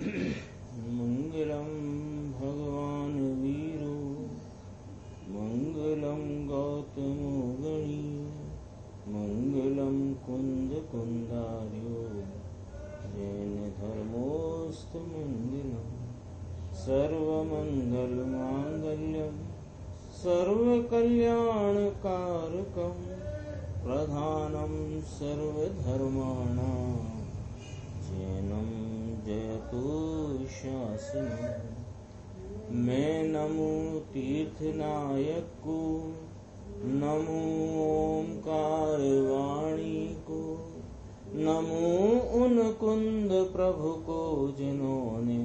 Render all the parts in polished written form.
मंगलम भगवान वीरो मंगलम गौतमो गणीय मंगलम कुंद कुंदार्यो जैन धर्मोस्तु मंगलम सर्वमंगल मांगल्यम सर्वकल्याणकारकम प्रधानम सर्वधर्माणां जैनम जयतु शासनम। मैं नमो तीर्थनायक को, नमो ओंकार वाणी को, नमो उन कुंद प्रभु को जिन्होंने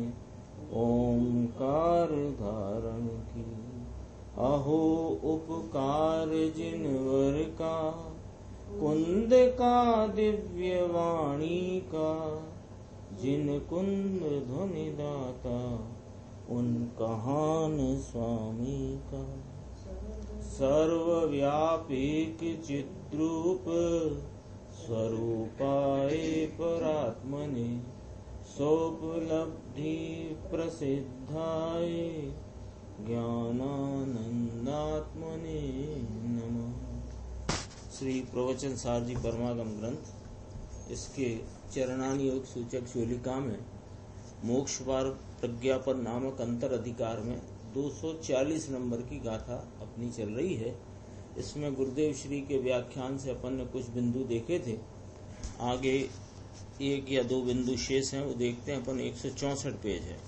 ओंकार धारण की। अहो उपकार जिनवर का, कुंद का दिव्य वाणी का, जिन कुंद ध्वनि दाता उन कहान स्वामी का। सर्वव्यापीक चिद्रूप स्वरूपाय परात्मने सोपलब्धि प्रसिद्धाय ज्ञानानंदात्मने नमः। श्री प्रवचन सार जी परमागम ग्रंथ, इसके चरणानी योग सूचक शूलिका में मोक्षपार प्रज्ञापन नामक अंतर अधिकार में 240 नंबर की गाथा अपनी चल रही है। इसमें गुरुदेव श्री के व्याख्यान से अपन ने कुछ बिंदु देखे थे। आगे एक या दो बिंदु शेष हैं, वो देखते हैं अपन। 164 पेज है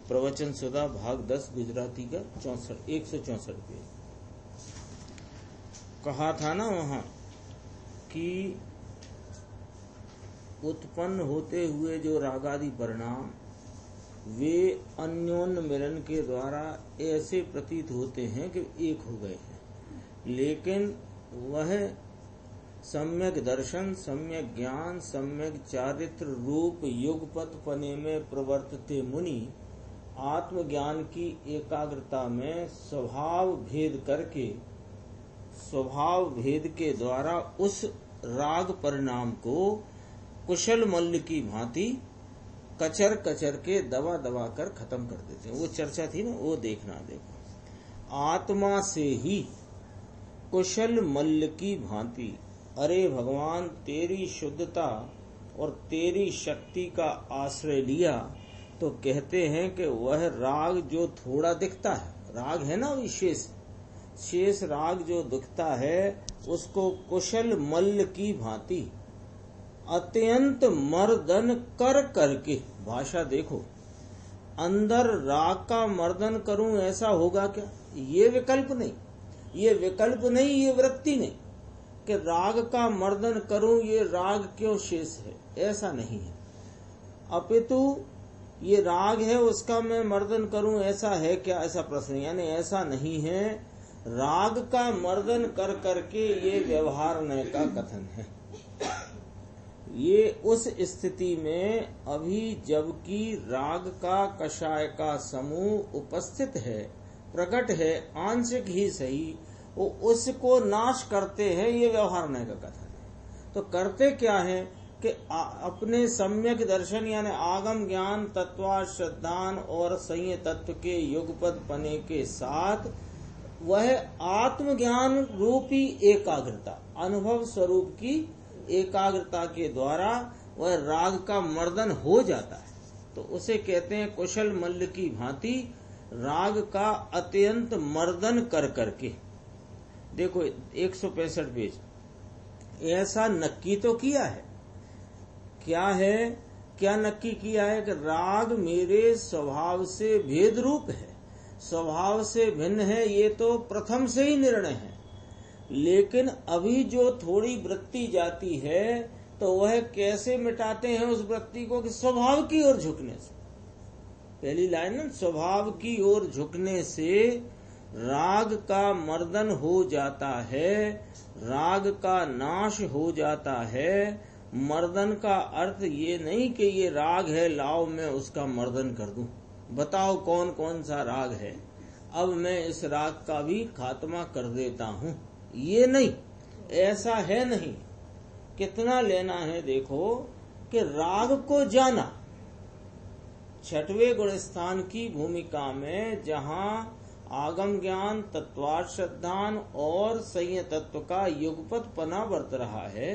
प्रवचन सुधा भाग 10 गुजराती का 164 पेज। कहा था ना वहां कि उत्पन्न होते हुए जो रागादि परिणाम वे अन्योन्य मिलन के द्वारा ऐसे प्रतीत होते हैं कि एक हो गए हैं, लेकिन वह सम्यक दर्शन, सम्यक ज्ञान, सम्यक चारित्र रूप युगपत पने में प्रवर्तते मुनि आत्मज्ञान की एकाग्रता में स्वभाव भेद करके, स्वभाव भेद के द्वारा उस राग परिणाम को कुशल मल्ल की भांति कचर कचर के दबा दबा कर खत्म कर देते हैं। वो चर्चा थी ना, वो देखना। देखो, आत्मा से ही कुशल मल्ल की भांति, अरे भगवान तेरी शुद्धता और तेरी शक्ति का आश्रय लिया तो कहते हैं कि वह राग जो थोड़ा दिखता है, राग है ना विशेष, शेष राग जो दिखता है उसको कुशल मल्ल की भांति अत्यंत मर्दन कर करके, भाषा देखो, अंदर राग का मर्दन करूं ऐसा होगा क्या? ये विकल्प नहीं, ये विकल्प नहीं, ये वृत्ति नहीं कि राग का मर्दन करूं, ये राग क्यों शेष है, ऐसा नहीं है। अपितु ये राग है उसका मैं मर्दन करूं ऐसा है क्या, ऐसा प्रश्न, यानी ऐसा नहीं है। राग का मर्दन कर करके ये व्यवहारने का कथन है। ये उस स्थिति में अभी जबकि राग का कषाय का समूह उपस्थित है, प्रकट है, आंशिक ही सही, वो उसको नाश करते हैं, ये व्यवहारने का कथन है। तो करते क्या है कि अपने सम्यक दर्शन यानी आगम ज्ञान, तत्वाश्रद्धान और संय तत्व के युगपद पने के साथ वह आत्मज्ञान रूपी एकाग्रता, अनुभव स्वरूप की एकाग्रता के द्वारा वह राग का मर्दन हो जाता है। तो उसे कहते हैं कुशल मल्ल की भांति राग का अत्यंत मर्दन कर करके। देखो 165 पेज, ऐसा नक्की तो किया है। क्या है, क्या नक्की किया है कि राग मेरे स्वभाव से भेद रूप है, स्वभाव से भिन्न है, ये तो प्रथम से ही निर्णय है। लेकिन अभी जो थोड़ी वृत्ति जाती है तो वह कैसे मिटाते हैं उस वृत्ति को कि स्वभाव की ओर झुकने से। पहली लाइन, स्वभाव की ओर झुकने से राग का मर्दन हो जाता है, राग का नाश हो जाता है। मर्दन का अर्थ ये नहीं कि ये राग है लाओ मैं उसका मर्दन कर दूं, बताओ कौन कौन सा राग है, अब मैं इस राग का भी खात्मा कर देता हूं, ये नहीं, ऐसा है नहीं। कितना लेना है देखो कि राग को जाना, छठवें गुण स्थान की भूमिका में जहाँ आगम ज्ञान, तत्वार्थ श्रद्धान और संयम तत्व का युगपत पना बरत रहा है,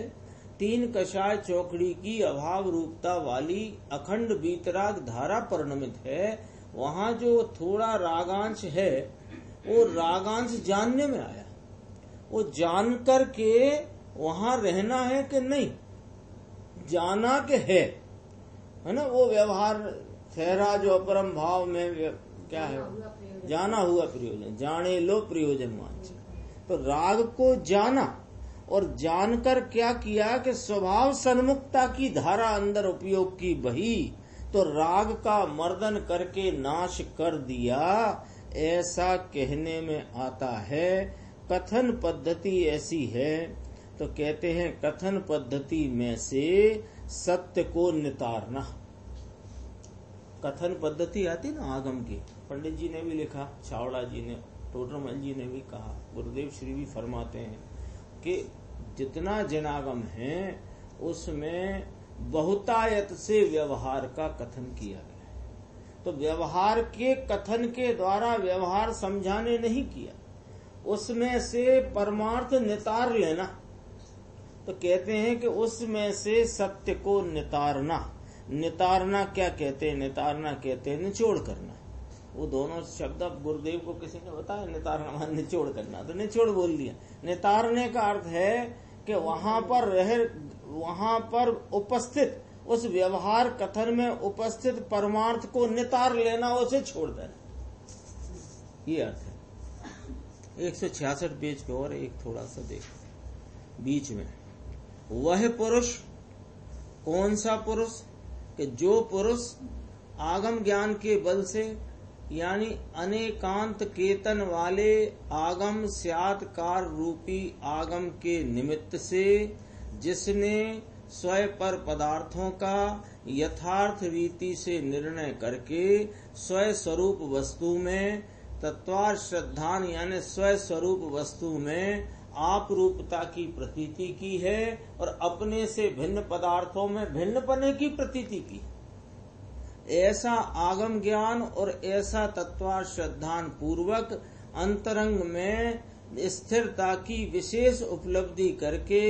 तीन कषाय चौकड़ी की अभाव रूपता वाली अखंड वीतराग धारा परिणमित है, वहाँ जो थोड़ा रागांश है वो रागांश जानने में आया। वो जान कर के वहाँ रहना है कि नहीं, जाना के है ना, वो व्यवहार ठहरा जो अपरम भाव में क्या है, जाना हुआ प्रयोजन, जाने लो प्रयोजन वांछ। तो राग को जाना और जानकर क्या किया कि स्वभाव सन्मुखता की धारा अंदर उपयोग की बही, तो राग का मर्दन करके नाश कर दिया, ऐसा कहने में आता है। कथन पद्धति ऐसी है, तो कहते हैं कथन पद्धति में से सत्य को नितारना। कथन पद्धति आती ना आगम की, पंडित जी ने भी लिखा, छावड़ा जी ने, टोडरमल जी ने भी कहा, गुरुदेव श्री भी फरमाते हैं कि जितना जनागम है उसमें बहुतायत से व्यवहार का कथन किया गया है। तो व्यवहार के कथन के द्वारा व्यवहार समझाने नहीं किया, उसमें से परमार्थ नितार लेना। तो कहते हैं कि उसमें से सत्य को नितारना। नितारना क्या कहते हैं? नितारना कहते हैं निचोड़ करना। वो दोनों शब्द अब गुरुदेव को किसी ने बताया, नितारना निचोड़ करना, तो निचोड़ बोल दिया। नितारने का अर्थ है कि वहां पर उपस्थित उस व्यवहार कथन में उपस्थित परमार्थ को नितार लेना, उसे छोड़ देना, ये अर्थ है। 166 पेज पे और एक थोड़ा सा देखो बीच में, वह पुरुष, कौन सा पुरुष? कि जो पुरुष आगम ज्ञान के बल से, यानी अनेकांत केतन वाले आगम स्यात्कार रूपी आगम के निमित्त से, जिसने स्वयं पर पदार्थों का यथार्थ रीति से निर्णय करके स्वयं स्वरूप वस्तु में तत्वार्थ श्रद्धान यानी स्वयं स्वरूप वस्तु में आप रूपता की प्रतीति की है और अपने से भिन्न पदार्थों में भिन्नपने की प्रतीति की, ऐसा आगम ज्ञान और ऐसा तत्वार्थ श्रद्धान पूर्वक अंतरंग में स्थिरता की विशेष उपलब्धि करके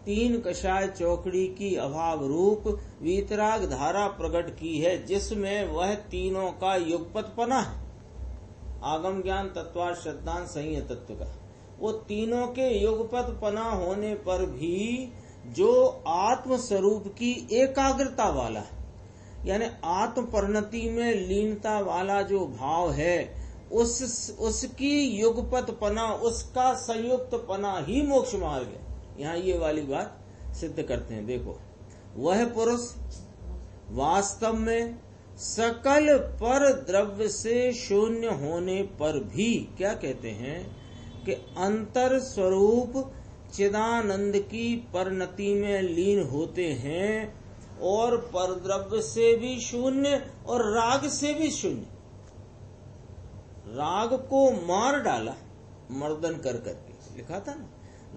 तीन कषाय चौकड़ी की अभाव रूप वीतराग धारा प्रकट की है, जिसमें वह तीनों का युगपत पना है, आगम ज्ञान, तत्वार्थ श्रद्धान, संयम तत्व का। वो तीनों के युगपत पना होने पर भी जो आत्म स्वरूप की एकाग्रता वाला है, यानी आत्म परिणति में लीनता वाला जो भाव है, उसकी युगपत पना, उसका संयुक्त पना ही मोक्ष मार्ग है। यहाँ ये वाली बात सिद्ध करते हैं। देखो, वह पुरुष वास्तव में सकल पर द्रव्य से शून्य होने पर भी क्या कहते हैं कि अंतर स्वरूप चिदानंद की परिणति में लीन होते हैं और परद्रव्य से भी शून्य और राग से भी शून्य। राग को मार डाला मर्दन कर करके, लिखा था ना,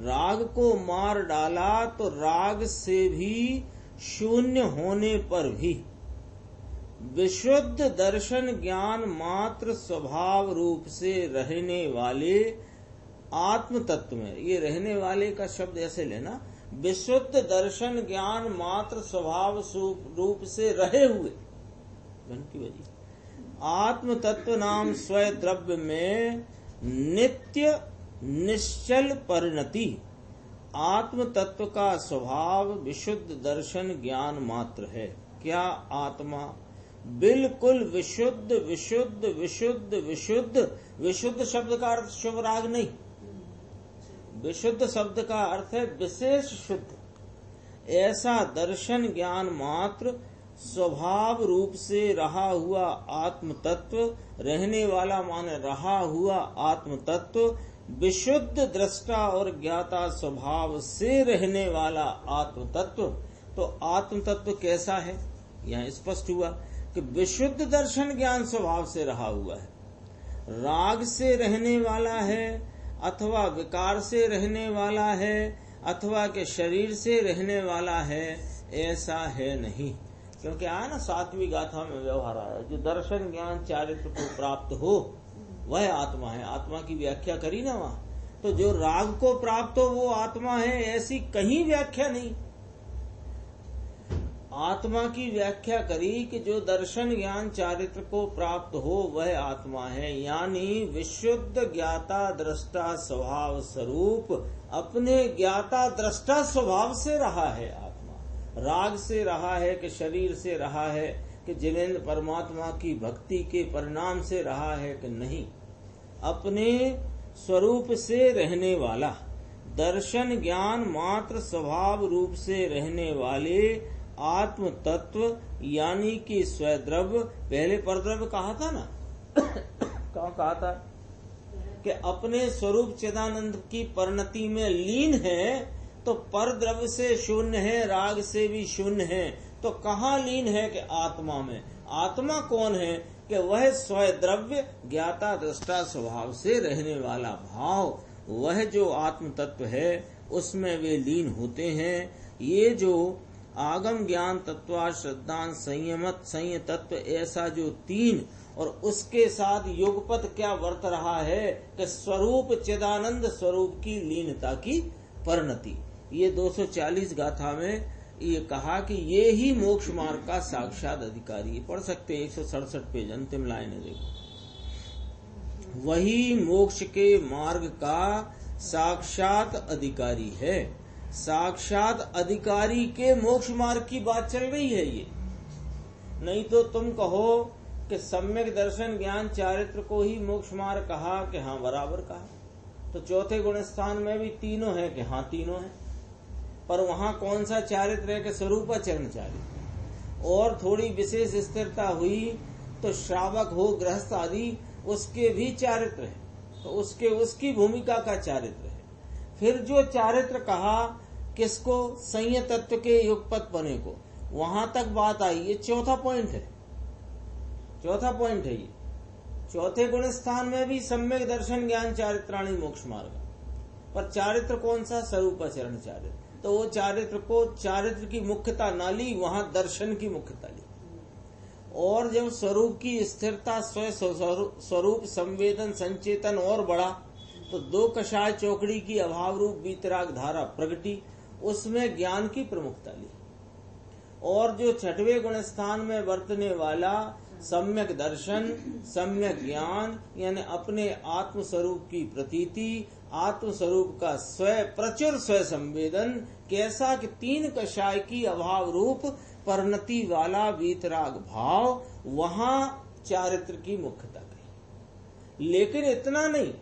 राग को मार डाला तो राग से भी शून्य होने पर भी विशुद्ध दर्शन ज्ञान मात्र स्वभाव रूप से रहने वाले आत्म तत्व में, ये रहने वाले का शब्द ऐसे लेना, विशुद्ध दर्शन ज्ञान मात्र स्वभाव रूप से रहे हुए घंटी बजी आत्म तत्व नाम स्वयं द्रव्य में नित्य निश्चल परिणति। आत्म तत्व का स्वभाव विशुद्ध दर्शन ज्ञान मात्र है। क्या आत्मा बिल्कुल विशुद्ध विशुद्ध विशुद्ध विशुद्ध, विशुद्ध शब्द का अर्थ शुभ राग नहीं, विशुद्ध शब्द का अर्थ है विशेष शुद्ध। ऐसा दर्शन ज्ञान मात्र स्वभाव रूप से रहा हुआ आत्म तत्व, रहने वाला माने रहा हुआ आत्म तत्व, विशुद्ध दृष्टा और ज्ञाता स्वभाव से रहने वाला आत्म तत्व। तो आत्म तत्व कैसा है? यहाँ स्पष्ट हुआ कि विशुद्ध दर्शन ज्ञान स्वभाव से रहा हुआ है, राग से रहने वाला है अथवा विकार से रहने वाला है अथवा के शरीर से रहने वाला है, ऐसा है नहीं। क्योंकि आया ना 7वीं गाथा में व्यवहार आया, जो दर्शन ज्ञान चारित्र को प्राप्त हो वह आत्मा है। आत्मा की व्याख्या करी ना वहां, तो जो राग को प्राप्त हो वो आत्मा है, ऐसी कहीं व्याख्या नहीं। आत्मा की व्याख्या करी कि जो दर्शन ज्ञान चारित्र को प्राप्त हो वह आत्मा है, यानी विशुद्ध ज्ञाता दृष्टा स्वभाव स्वरूप अपने ज्ञाता दृष्टा स्वभाव से रहा है। आत्मा राग से रहा है कि शरीर से रहा है कि जिनेंद्र परमात्मा की भक्ति के परिणाम से रहा है कि नहीं, अपने स्वरूप से रहने वाला, दर्शन ज्ञान मात्र स्वभाव रूप से रहने वाले आत्म तत्व यानी कि स्वद्रव्य, पहले परद्रव्य कहा था ना कहा था कि अपने स्वरूप चिदानंद की परिणति में लीन है, तो परद्रव्य से शून्य है, राग से भी शून्य है, तो कहाँ लीन है कि आत्मा में। आत्मा कौन है कि वह स्वद्रव्य ज्ञाता दृष्टा स्वभाव से रहने वाला भाव, वह जो आत्म तत्व है उसमें वे लीन होते हैं। ये जो आगम ज्ञान तत्वा श्रद्धान संयमत संय तत्व, ऐसा जो 3 और उसके साथ युगपत क्या वर्त रहा है कि स्वरूप चिदानंद स्वरूप की लीनता की परिणति। ये 240 गाथा में ये कहा कि ये ही मोक्ष मार्ग का साक्षात अधिकारी। पढ़ सकते हैं 167 पेज अंतिम लाइन है, देखो। वही मोक्ष के मार्ग का साक्षात अधिकारी है। साक्षात अधिकारी के मोक्ष मार्ग की बात चल रही है ये, नहीं तो तुम कहो कि सम्यक दर्शन ज्ञान चारित्र को ही मोक्ष मार्ग कहा कि हाँ बराबर कहा, तो चौथे गुण स्थान में भी तीनों है कि हाँ तीनों है, पर वहां कौन सा चारित्र है कि स्वरूप चरण चारित्र। और थोड़ी विशेष स्थिरता हुई तो श्रावक हो गृहस्थ आदि उसके भी चारित्र है, तो उसके उसकी भूमिका का चारित्र है। फिर जो चारित्र कहा किसको, संय तत्व के युगपत बने को, वहां तक बात आई। ये चौथा पॉइंट है, चौथा पॉइंट है ये। चौथे गुण स्थान में भी सम्यक दर्शन ज्ञान चारित्राणी मोक्ष मार्ग, पर चारित्र कौन सा, स्वरूपाचरण चारित्र। तो वो चारित्र को चारित्र की मुख्यता ना ली, वहां दर्शन की मुख्यता ली। और जब स्वरूप की स्थिरता स्वरूप संवेदन संचेतन और बढ़ा, तो 2 कषाय चौकड़ी की अभाव रूप वीतराग धारा प्रगटी, उसमें ज्ञान की प्रमुखता ली। और जो 6वें गुण स्थान में वर्तने वाला सम्यक दर्शन सम्यक ज्ञान, यानी अपने आत्म स्वरूप की प्रतीति, आत्म स्वरूप का प्रचुर स्व संवेदन, कैसा कि 3 कषाय की अभाव रूप परिणति वाला वीतराग भाव, वहां चारित्र की मुख्यता कही। लेकिन इतना नहीं,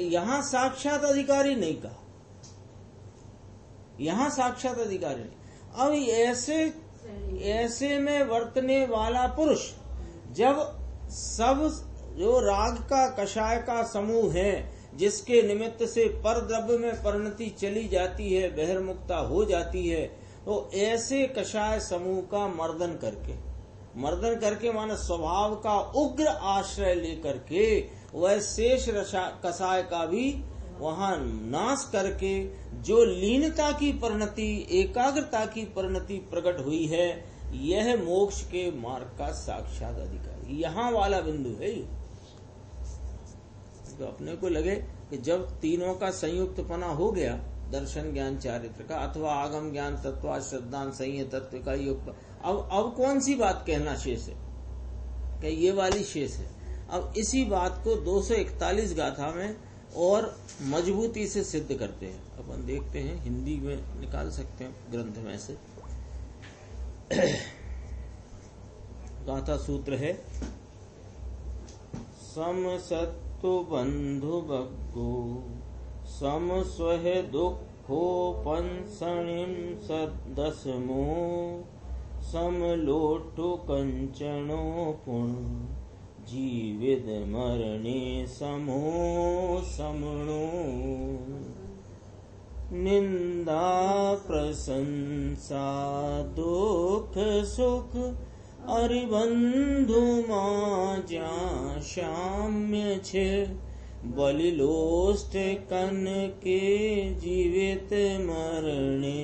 यहां साक्षात अधिकारी नहीं कहा, यहां साक्षात अधिकारी नहीं। अब ऐसे में वर्तने वाला पुरुष, जब सब जो राग का कषाय का समूह है, जिसके निमित्त से परद्रव्य में परिणति चली जाती है, बहिर्मुक्ता हो जाती है, तो ऐसे कषाय समूह का मर्दन करके माने स्वभाव का उग्र आश्रय लेकर के वह शेष कषाय का भी वहां नाश करके जो लीनता की परिणति, एकाग्रता की परिणति प्रकट हुई है, यह मोक्ष के मार्ग का साक्षात अधिकारी। यहाँ वाला बिंदु है। तो अपने को लगे कि जब तीनों का संयुक्तपना हो गया, दर्शन ज्ञान चारित्र का अथवा आगम ज्ञान तत्व श्रद्धान संय तत्व का युग, अब कौन सी बात कहना शेष है, कि ये वाली शेष है। अब इसी बात को 241 गाथा में और मजबूती से सिद्ध करते हैं। अपन देखते हैं, हिंदी में निकाल सकते हैं ग्रंथ में से। गाथा सूत्र है, सम सत्तु बंधु बग्गो सम स्वह दुखोपन सणिम सदसमो सम लोटु कंचनो पुण जीवित मरणे समो समणो निंदा प्रशंसा दुख सुख अरिबंधु माजा शाम्य छे बलिलोष्ट कन के जीवित मरणे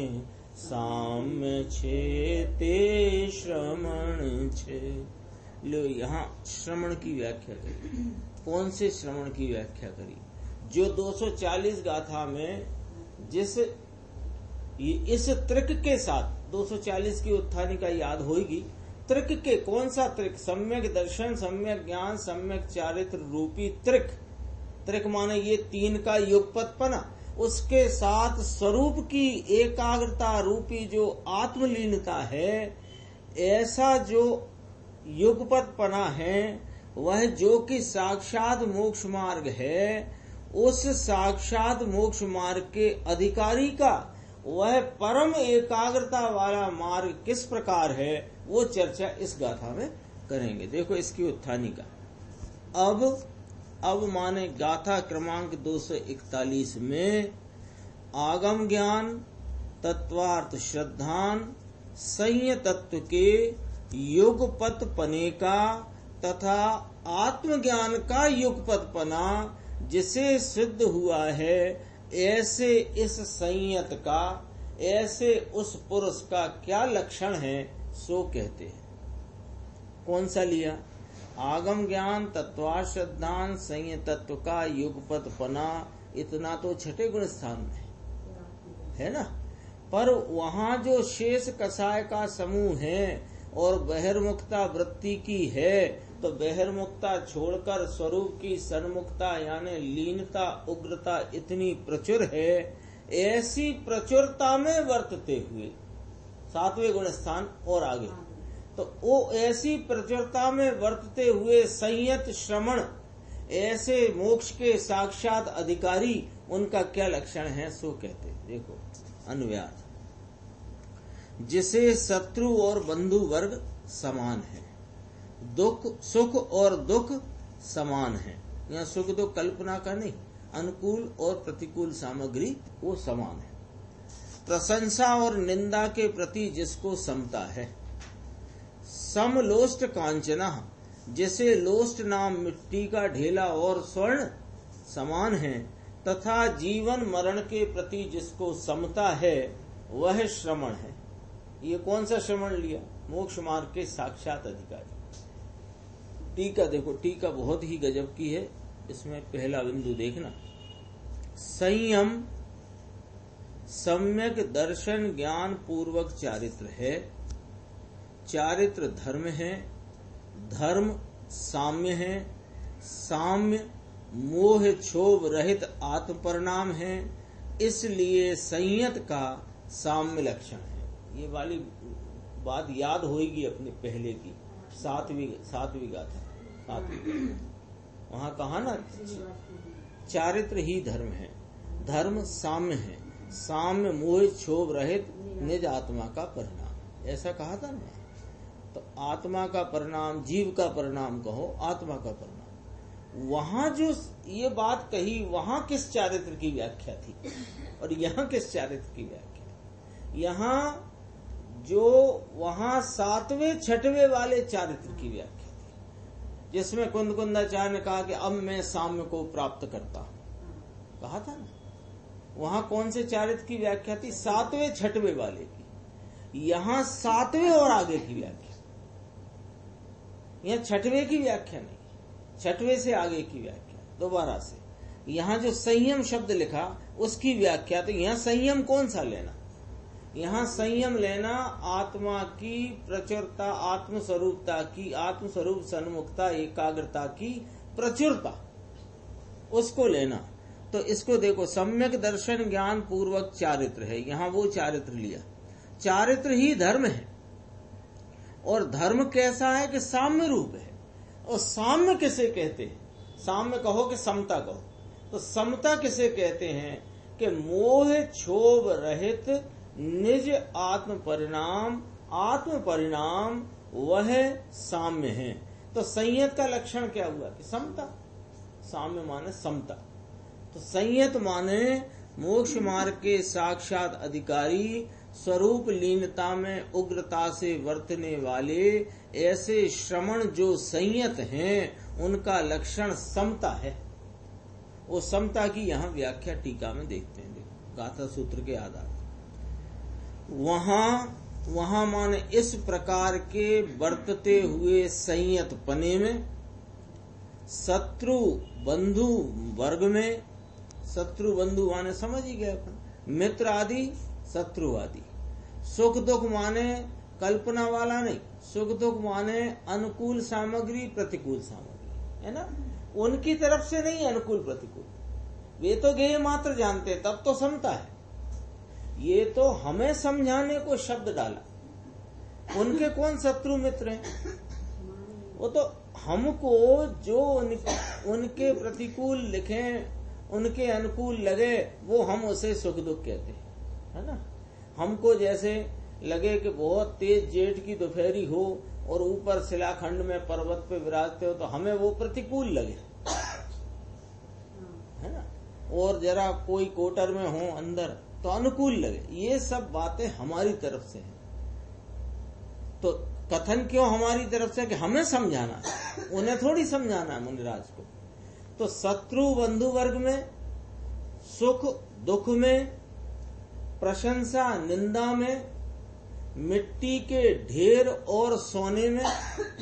साम्य छे ते श्रमण छे। लो यहाँ श्रमण की व्याख्या करी। कौन से श्रमण की व्याख्या करी? जो 240 गाथा में जिस इस त्रिक के साथ 240 की उत्थानिका याद होगी। त्रिक के कौन सा त्रिक? सम्यक दर्शन, सम्यक ज्ञान, सम्यक चारित्र रूपी त्रिक। त्रिक माने ये तीन का युगपतपना, उसके साथ स्वरूप की एकाग्रता रूपी जो आत्मलीनता है, ऐसा जो युगपतपना है वह जो कि साक्षात मोक्ष मार्ग है, उस साक्षात मोक्ष मार्ग के अधिकारी का वह परम एकाग्रता वाला मार्ग किस प्रकार है, वो चर्चा इस गाथा में करेंगे। देखो इसकी उत्थानिका। अब माने गाथा क्रमांक 241 में आगम ज्ञान, तत्वार्थ श्रद्धान, संय तत्व के युगपतपने का तथा आत्मज्ञान का युगपतपना जिसे सिद्ध हुआ है, ऐसे इस संयत का, ऐसे उस पुरुष का क्या लक्षण है, सो कहते हैं। कौन सा लिया? आगम ज्ञान, तत्वार्थ श्रद्धान, संयत तत्व का युगपतपना। इतना तो छठे गुण स्थान में है ना। पर वहाँ जो शेष कसाय का समूह है और बहिर्मुखता वृत्ति की है, तो बहिर्मुखता छोड़कर स्वरूप की सन्मुखता यानी लीनता, उग्रता इतनी प्रचुर है। ऐसी प्रचुरता में वर्तते हुए सातवें गुण स्थान और आगे, तो वो ऐसी प्रचुरता में वर्तते हुए संयत श्रमण, ऐसे मोक्ष के साक्षात अधिकारी, उनका क्या लक्षण है, सो कहते। देखो अन्वयार्थ। जिसे शत्रु और बंधु वर्ग समान है, दुख सुख और दुख समान है। यहाँ सुख दुख कल्पना का नहीं, अनुकूल और प्रतिकूल सामग्री वो समान है। प्रशंसा और निंदा के प्रति जिसको समता है। समलोष्ट कांचना, जैसे लोष्ट नाम मिट्टी का ढेला और स्वर्ण समान है, तथा जीवन मरण के प्रति जिसको समता है, वह श्रमण है। ये कौन सा श्रमण लिया? मोक्ष मार्ग के साक्षात अधिकारी। टीका देखो, टीका बहुत ही गजब की है। इसमें पहला बिंदु देखना, संयम सम्यक दर्शन ज्ञान पूर्वक चारित्र है। चारित्र धर्म है, धर्म साम्य है, साम्य मोह क्षोभ रहित आत्म परिणाम है, इसलिए संयत का साम्य लक्षण है। ये वाली बात याद होगी अपने पहले की सातवीं गाथा, वहां कहा ना, चारित्र ही धर्म है, धर्म साम्य है, साम्य मोह क्षोभ रहित निज आत्मा का परिणाम, ऐसा कहा था ना। तो आत्मा का परिणाम, जीव का परिणाम कहो, आत्मा का परिणाम। वहां जो ये बात कही, वहां किस चारित्र की व्याख्या थी और यहाँ किस चारित्र की व्याख्या? यहाँ जो वहां सातवें छठवें वाले चारित्र की व्याख्या थी, जिसमें कुंदकुंदाचार्य ने कहा कि अब मैं साम्य को प्राप्त करता हूं, कहा था ना। वहां कौन से चारित्र की व्याख्या थी? सातवें छठवें वाले की। यहाँ सातवें और आगे की व्याख्या, यहाँ छठवें की व्याख्या नहीं, छठवें से आगे की व्याख्या। दोबारा से यहाँ जो संयम शब्द लिखा उसकी व्याख्या, तो यहाँ संयम कौन सा लेना? यहाँ संयम लेना आत्मा की प्रचुरता, आत्मस्वरूपता की, आत्मस्वरूप सन्मुखता, एकाग्रता की प्रचुरता, उसको लेना। तो इसको देखो, सम्यक दर्शन ज्ञान पूर्वक चारित्र है, यहाँ वो चारित्र लिया। चारित्र ही धर्म है, और धर्म कैसा है कि साम्य रूप है। और साम्य किसे कहते हैं? साम्य कहो कि समता कहो, तो समता किसे कहते हैं? कि मोह क्षोभ रहित निज आत्म परिणाम वह साम्य है। तो संयत का लक्षण क्या हुआ? कि समता। साम्य माने समता, तो संयत माने मोक्ष मार्ग के साक्षात अधिकारी, स्वरूप लीनता में उग्रता से वर्तने वाले ऐसे श्रमण जो संयत हैं, उनका लक्षण समता है। वो समता की यहाँ व्याख्या टीका में देखते हैं, गाथा सूत्र के आधार। वहां माने इस प्रकार के बरतते हुए संयत पने में, शत्रु बंधु वर्ग में, शत्रु बंधु माने समझ ही गए अपन, मित्र आदि शत्रु आदि, सुख दुख माने कल्पना वाला नहीं, सुख दुख माने अनुकूल सामग्री प्रतिकूल सामग्री, है ना, उनकी तरफ से नहीं अनुकूल प्रतिकूल, वे तो गेय मात्र जानते, तब तो समता है। ये तो हमें समझाने को शब्द डाला, उनके कौन शत्रु मित्र हैं, वो तो हमको जो उनके प्रतिकूल लिखे, उनके अनुकूल लगे, वो हम उसे सुख दुख कहते हैं, है ना। हमको जैसे लगे कि बहुत तेज जेठ की दोपहरी हो और ऊपर शिलाखंड में पर्वत पे विराजते हो, तो हमें वो प्रतिकूल लगे, है ना, और जरा कोई कोटर में हो अंदर तो अनुकूल लगे। ये सब बातें हमारी तरफ से हैं। तो कथन क्यों हमारी तरफ से कि हमें समझाना, उन्हें थोड़ी समझाना है मुनिराज को। तो शत्रु बंधु वर्ग में, सुख दुख में, प्रशंसा निंदा में, मिट्टी के ढेर और सोने में,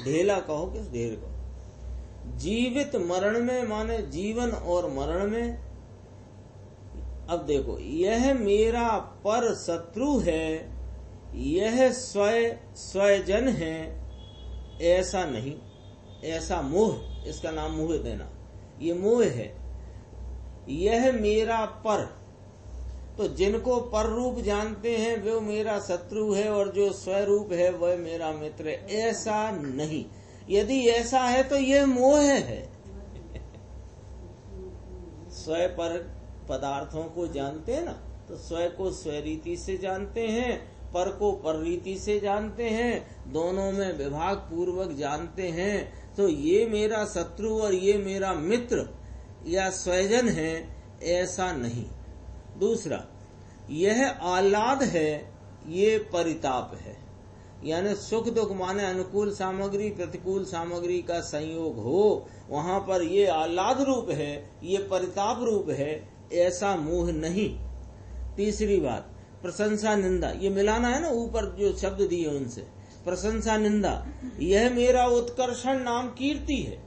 ढेला कहो कि ढेर कहो, जीवित मरण में माने जीवन और मरण में। अब देखो, यह मेरा पर शत्रु है, यह स्वयजन है, ऐसा नहीं, ऐसा मोह, इसका नाम मोह देना, ये मोह है। यह मेरा पर, तो जिनको पर रूप जानते हैं वे मेरा शत्रु है, और जो स्वरूप है वह मेरा मित्र है, ऐसा नहीं। यदि ऐसा है तो यह मोह है। स्वयं पर पदार्थों को जानते हैं ना, तो स्वयं को स्वरीति से जानते हैं, पर को पर रीति से जानते हैं, दोनों में विभाग पूर्वक जानते हैं। तो ये मेरा शत्रु और ये मेरा मित्र या स्वयजन है, ऐसा नहीं। दूसरा, यह आह्लाद है, ये परिताप है, यानी सुख दुख माने अनुकूल सामग्री प्रतिकूल सामग्री का संयोग हो, वहां पर ये आह्लाद रूप है, ये परिताप रूप है, ऐसा मोह नहीं। तीसरी बात, प्रशंसा निंदा, ये मिलाना है ना ऊपर जो शब्द दिए उनसे। प्रशंसा निंदा, यह मेरा उत्कर्षण नाम कीर्ति है।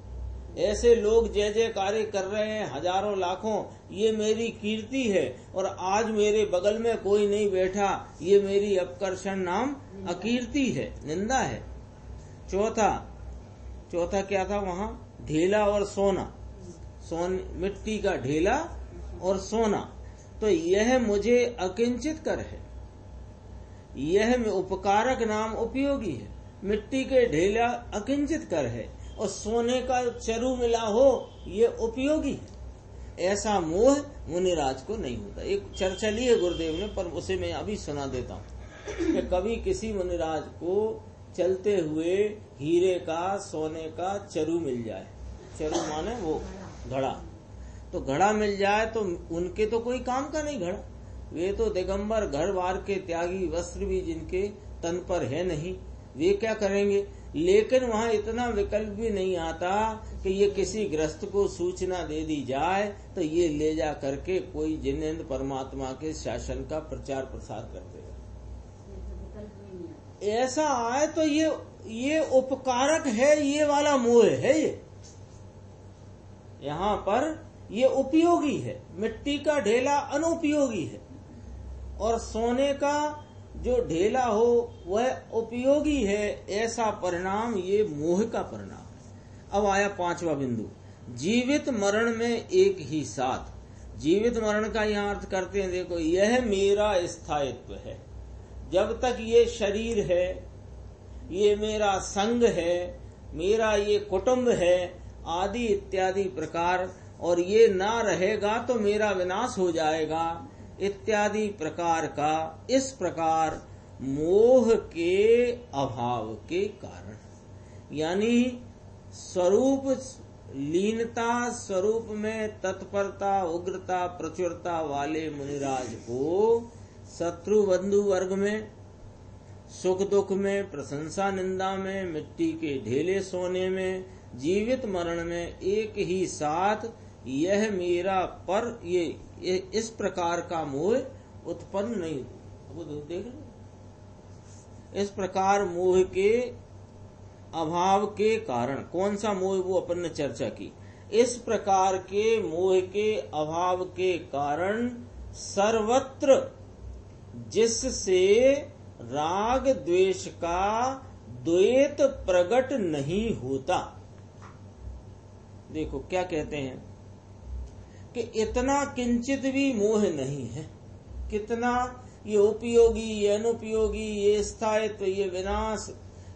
ऐसे लोग जय जय कार्य कर रहे हैं हजारों लाखों, ये मेरी कीर्ति है, और आज मेरे बगल में कोई नहीं बैठा, ये मेरी अपकर्षण नाम अकीर्ति है, निंदा है। चौथा क्या था वहां, ढेला और सोना, मिट्टी का ढेला और सोना। तो यह मुझे अकिंचित कर है, यह उपकारक नाम उपयोगी है। मिट्टी के ढेला अकिंचित कर है, और सोने का चरु मिला हो ये उपयोगी है। ऐसा मोह मुनिराज को नहीं होता। एक चर्चा ली है गुरुदेव ने, पर उसे मैं अभी सुना देता हूँ कि कभी किसी मुनिराज को चलते हुए हीरे का सोने का चरु मिल जाए, चरु माने वो घड़ा, तो घड़ा मिल जाए तो उनके तो कोई काम का नहीं घड़ा, वे तो दिगंबर घर बार के त्यागी, वस्त्र भी जिनके तन पर है नहीं, वे क्या करेंगे। लेकिन वहाँ इतना विकल्प भी नहीं आता कि ये किसी ग्रस्त को सूचना दे दी जाए तो ये ले जा करके कोई जिनेंद्र परमात्मा के शासन का प्रचार प्रसार कर देगा। ऐसा आए तो ये उपकारक है, ये वाला मोह है। ये यहाँ पर ये उपयोगी है, मिट्टी का ढेला अनुपयोगी है, और सोने का जो ढेला हो वह उपयोगी है। ऐसा परिणाम ये मोह का परिणाम है। अब आया पांचवा बिंदु, जीवित मरण में एक ही साथ। जीवित मरण का यहाँ अर्थ करते हैं, देखो यह मेरा स्थायित्व है, जब तक ये शरीर है, ये मेरा संग है, मेरा ये कुटुंब है आदि इत्यादि प्रकार, और ये ना रहेगा तो मेरा विनाश हो जाएगा इत्यादि प्रकार का, इस प्रकार मोह के अभाव के कारण, यानी स्वरूप लीनता, स्वरूप में तत्परता, उग्रता, प्रचुरता वाले मुनिराज को शत्रु बंधु वर्ग में, सुख दुख में, प्रशंसा निंदा में, मिट्टी के ढेले सोने में, जीवित मरण में एक ही साथ यह मेरा पर, ये इस प्रकार का मोह उत्पन्न नहीं। वो देख रहे इस प्रकार मोह के अभाव के कारण, कौन सा मोह वो अपन ने चर्चा की, इस प्रकार के मोह के अभाव के कारण सर्वत्र जिससे राग द्वेष का द्वैत प्रकट नहीं होता। देखो क्या कहते हैं कि इतना किंचित भी मोह नहीं है। कितना, ये उपयोगी, ये अनुपयोगी, ये स्थायित्व, ये विनाश,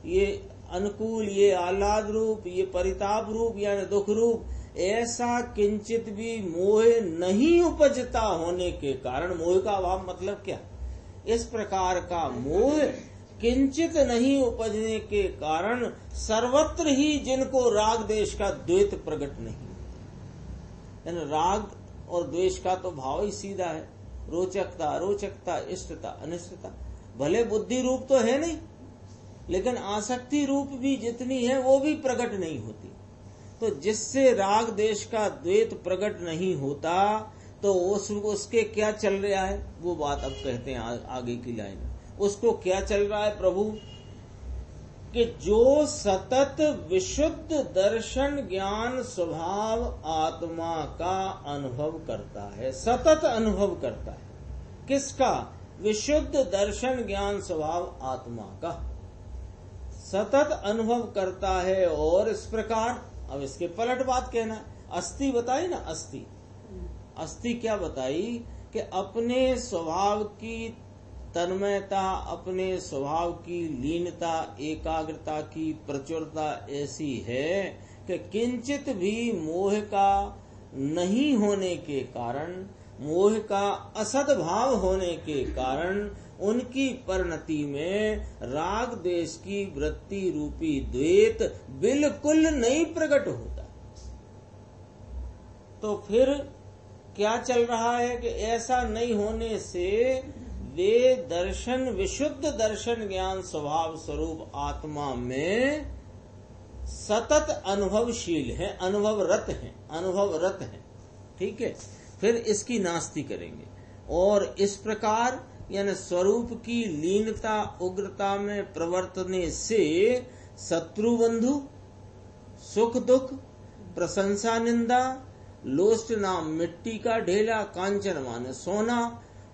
ये अनुकूल, ये आह्लाद रूप, ये परिताप रूप यानी दुख रूप, ऐसा किंचित भी मोह नहीं उपजता होने के कारण, मोह का अभाव मतलब क्या, इस प्रकार का मोह किंचित नहीं उपजने के कारण सर्वत्र ही जिनको राग द्वेष का द्वैत प्रकट नहीं, यानी राग और द्वेष का तो भाव ही सीधा है, रोचकता अरोचकता, इष्टता अनिष्टता, भले बुद्धि रूप तो है नहीं लेकिन आसक्ति रूप भी जितनी है वो भी प्रकट नहीं होती। तो जिससे राग द्वेष का द्वैत प्रकट नहीं होता तो उसके क्या चल रहा है, वो बात अब कहते हैं आगे की लाइन में। उसको क्या चल रहा है प्रभु, कि जो सतत विशुद्ध दर्शन ज्ञान स्वभाव आत्मा का अनुभव करता है, सतत अनुभव करता है, किसका, विशुद्ध दर्शन ज्ञान स्वभाव आत्मा का सतत अनुभव करता है। और इस प्रकार, अब इसके पलट बात कहना, अस्थि बताई ना, अस्थि क्या बताई कि अपने स्वभाव की तन्मयता, अपने स्वभाव की लीनता, एकाग्रता की प्रचुरता ऐसी है कि किंचित भी मोह का नहीं होने के कारण, मोह का असद्भाव होने के कारण उनकी परिणति में राग द्वेष की वृत्ति रूपी द्वैत बिल्कुल नहीं प्रकट होता। तो फिर क्या चल रहा है कि ऐसा नहीं होने से वे दर्शन, विशुद्ध दर्शन ज्ञान स्वभाव स्वरूप आत्मा में सतत अनुभवशील है, अनुभवरत है। ठीक है, फिर इसकी नास्ति करेंगे। और इस प्रकार यानी स्वरूप की लीनता उग्रता में प्रवर्तने से शत्रु बंधु, सुख दुख, प्रशंसा निंदा, लोष्ट नाम मिट्टी का ढेला, कांचन माने सोना,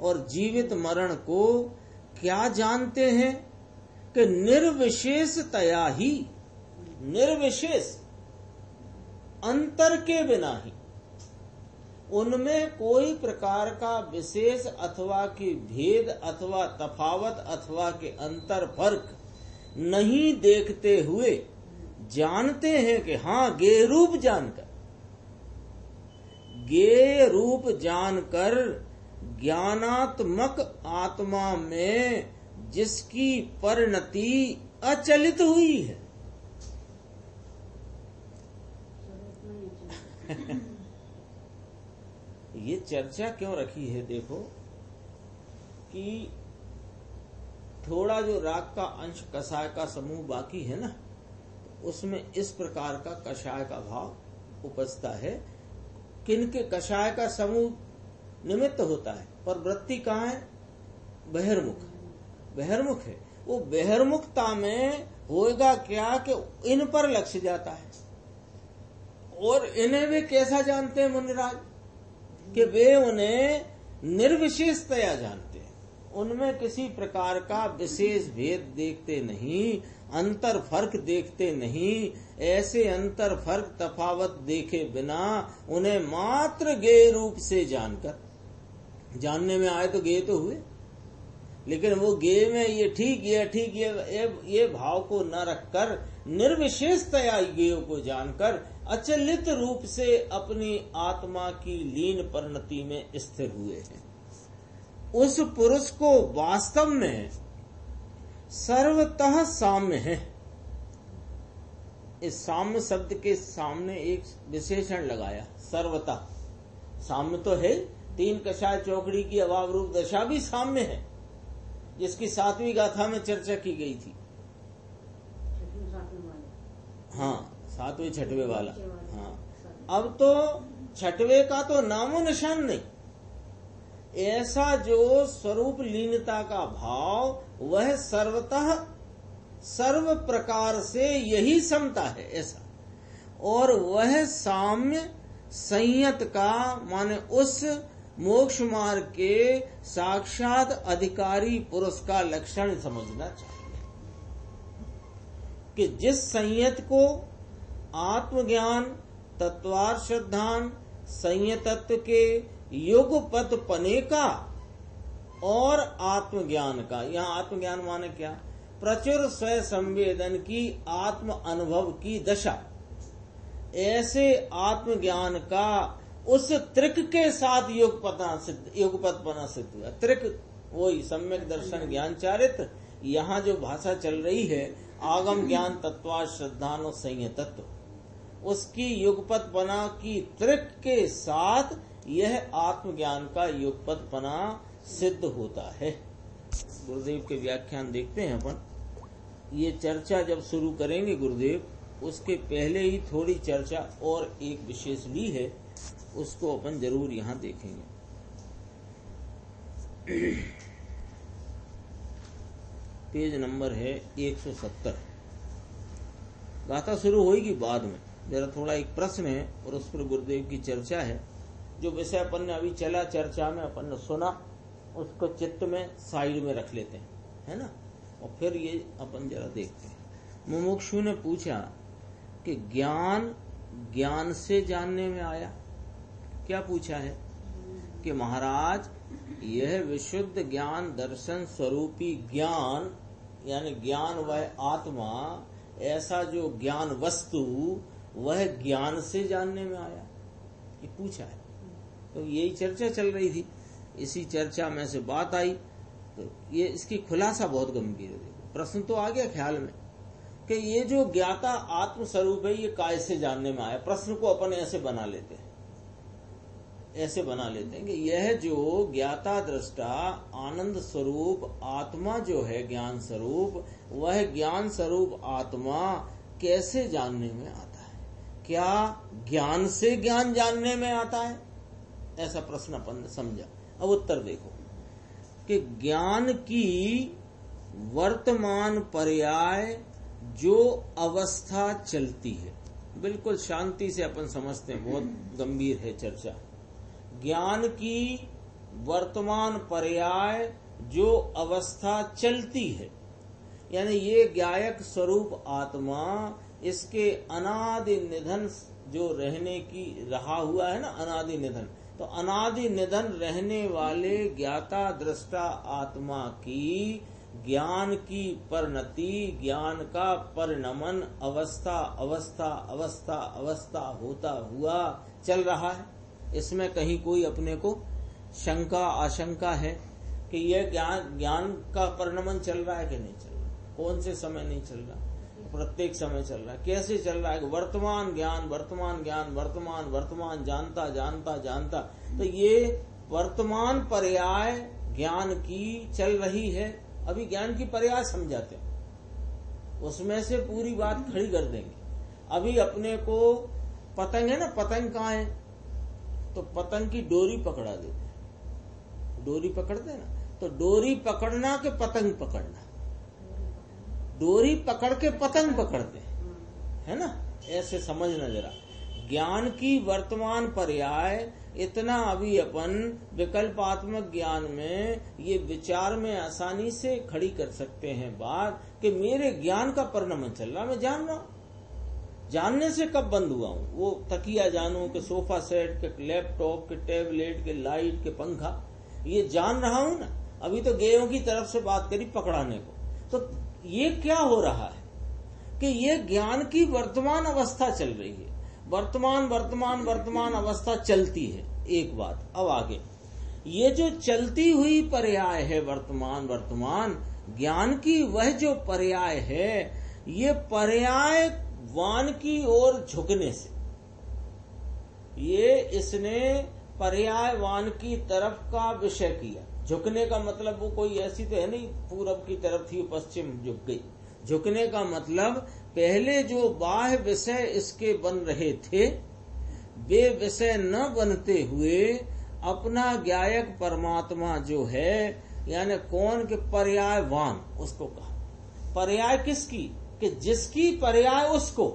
और जीवित मरण को क्या जानते हैं कि निर्विशेषतया ही, निर्विशेष अंतर के बिना ही, उनमें कोई प्रकार का विशेष अथवा की भेद अथवा तफावत अथवा के अंतर फर्क नहीं देखते हुए जानते हैं कि हाँ, गेय रूप जानकर, गेय रूप जानकर ज्ञानात्मक आत्मा में जिसकी परिणति अचलित हुई है। ये चर्चा क्यों रखी है, देखो कि थोड़ा जो राग का अंश कषाय का समूह बाकी है ना, उसमें इस प्रकार का कषाय का भाव उपजता है। किनके कषाय का समूह निमित्त होता है, पर वृत्ति कहाँ है, बहिर्मुख है। वो बहिर्मुखता में होएगा क्या कि इन पर लक्ष्य जाता है। और इन्हें वे कैसा जानते हैं मुनिराज, कि वे उन्हें निर्विशेषतया जानते हैं, उनमें किसी प्रकार का विशेष भेद देखते नहीं, अंतर फर्क देखते नहीं। ऐसे अंतर फर्क तफावत देखे बिना उन्हें मात्र गेय रूप से जानकर, जानने में आए तो गेय तो हुए, लेकिन वो गेय में ये ठीक ये भाव को न रखकर निर्विशेषतया गेय को जानकर अचलित रूप से अपनी आत्मा की लीन परिणति में स्थिर हुए हैं। उस पुरुष को वास्तव में सर्वतः साम्य है। इस साम्य शब्द के सामने एक विशेषण लगाया, सर्वतः। साम्य तो है, तीन कषाय चौकड़ी की अभाव रूप दशा भी साम्य है, जिसकी 7वीं गाथा में चर्चा की गई थी। हाँ, 7वें 6वें वाला। हाँ, अब तो 6वें का तो नामो निशान नहीं, ऐसा जो स्वरूप लीनता का भाव वह सर्वतः सर्व प्रकार से यही समता है ऐसा, और वह साम्य संयत का माने उस मोक्ष मार्ग के साक्षात अधिकारी पुरुष का लक्षण समझना चाहिए कि जिस संयत को आत्मज्ञान तत्वार्थ श्रद्धान संयतत्व के युग पद पने का और आत्मज्ञान का, यहाँ आत्मज्ञान माने क्या, प्रचुर स्वयं संवेदन की आत्म अनुभव की दशा, ऐसे आत्मज्ञान का उस त्रिक के साथ युगपतपना सिद्ध हुआ। त्रिक वही सम्यक दर्शन ज्ञान चारित्र, यहाँ जो भाषा चल रही है आगम ज्ञान तत्वार्थ श्रद्धान और संयतत्व, उसकी युगपतपना की त्रिक के साथ यह आत्मज्ञान का युगपतपना सिद्ध होता है। गुरुदेव के व्याख्यान देखते हैं अपन। ये चर्चा जब शुरू करेंगे गुरुदेव, उसके पहले ही थोड़ी चर्चा और एक विशेष भी है, उसको अपन जरूर यहाँ देखेंगे। पेज नंबर है 170। गाथा शुरू होगी बाद में, जरा थोड़ा एक प्रश्न है और उस पर गुरुदेव की चर्चा है। जो विषय अपन ने अभी चला चर्चा में अपन ने सुना, उसको चित्त में साइड में रख लेते हैं, है ना, और फिर ये अपन जरा देखते हैं। मुमुक्षु ने पूछा कि ज्ञान ज्ञान से जानने में आया। क्या पूछा है कि महाराज यह विशुद्ध ज्ञान दर्शन स्वरूपी ज्ञान, यानी ज्ञान वह आत्मा, ऐसा जो ज्ञान वस्तु वह ज्ञान से जानने में आया, ये पूछा है। तो यही चर्चा चल रही थी, इसी चर्चा में से बात आई, तो ये इसकी खुलासा बहुत गंभीर है। प्रश्न तो आ गया ख्याल में कि ये जो ज्ञाता आत्म स्वरूप है ये काय से जानने में आया। प्रश्न को अपन ऐसे बना लेते हैं, ऐसे बना लेते हैं कि यह जो ज्ञाता दृष्टा आनंद स्वरूप आत्मा जो है ज्ञान स्वरूप, वह ज्ञान स्वरूप आत्मा कैसे जानने में आता है? क्या ज्ञान से ज्ञान जानने में आता है? ऐसा प्रश्न अपन ने समझा। अब उत्तर देखो कि ज्ञान की वर्तमान पर्याय जो अवस्था चलती है, बिल्कुल शांति से अपन समझते हैं, बहुत गंभीर है चर्चा। ज्ञान की वर्तमान पर्याय जो अवस्था चलती है, यानी ये ज्ञायक स्वरूप आत्मा, इसके अनादि निधन जो रहने की रहा हुआ है ना, अनादि निधन, तो अनादि निधन रहने वाले ज्ञाता दृष्टा आत्मा की ज्ञान की परिणति, ज्ञान का परिणमन अवस्था अवस्था अवस्था अवस्था होता हुआ चल रहा है। इसमें कहीं कोई अपने को शंका आशंका है कि यह ज्ञान का परिणमन चल रहा है कि नहीं चल रहा? कौन से समय नहीं चल रहा? प्रत्येक समय चल रहा है। कैसे चल रहा है? वर्तमान ज्ञान वर्तमान ज्ञान वर्तमान वर्तमान जानता जानता जानता, तो ये वर्तमान पर्याय ज्ञान की चल रही है। अभी ज्ञान की पर्याय समझाते हैं, उसमें से पूरी बात खड़ी कर देंगे। अभी अपने को पतंग है ना, पतंग कहाँ है? तो पतंग की डोरी पकड़ा देते हैं, डोरी पकड़ते हैं ना, तो डोरी पकड़ना के पतंग पकड़ना, डोरी पकड़ के पतंग पकड़ते है ना, ऐसे समझना जरा। ज्ञान की वर्तमान पर्याय इतना अभी अपन विकल्पात्मक ज्ञान में ये विचार में आसानी से खड़ी कर सकते हैं बात कि मेरे ज्ञान का परिणमन चल रहा, मैं जान रहा हूं। जानने से कब बंद हुआ हूं? वो तकिया जानू के सोफा सेट के लैपटॉप के टैबलेट के लाइट के पंखा, ये जान रहा हूं ना। अभी तो गेयों की तरफ से बात करी पकड़ाने को, तो ये क्या हो रहा है कि ये ज्ञान की वर्तमान अवस्था चल रही है। वर्तमान वर्तमान वर्तमान अवस्था चलती है, एक बात। अब आगे ये जो चलती हुई पर्याय है वर्तमान वर्तमान ज्ञान की, वह जो पर्याय है, ये पर्याय वान की ओर झुकने से, ये इसने पर्यायवान की तरफ का विषय किया। झुकने का मतलब वो कोई ऐसी तो है नहीं पूरब की तरफ थी पश्चिम झुक गई। झुकने का मतलब पहले जो बाह्य विषय इसके बन रहे थे, वे विषय न बनते हुए अपना ज्ञायक परमात्मा जो है, यानी कौन के पर्यायवान उसको कहा। पर्याय किसकी? कि जिसकी पर्याय उसको।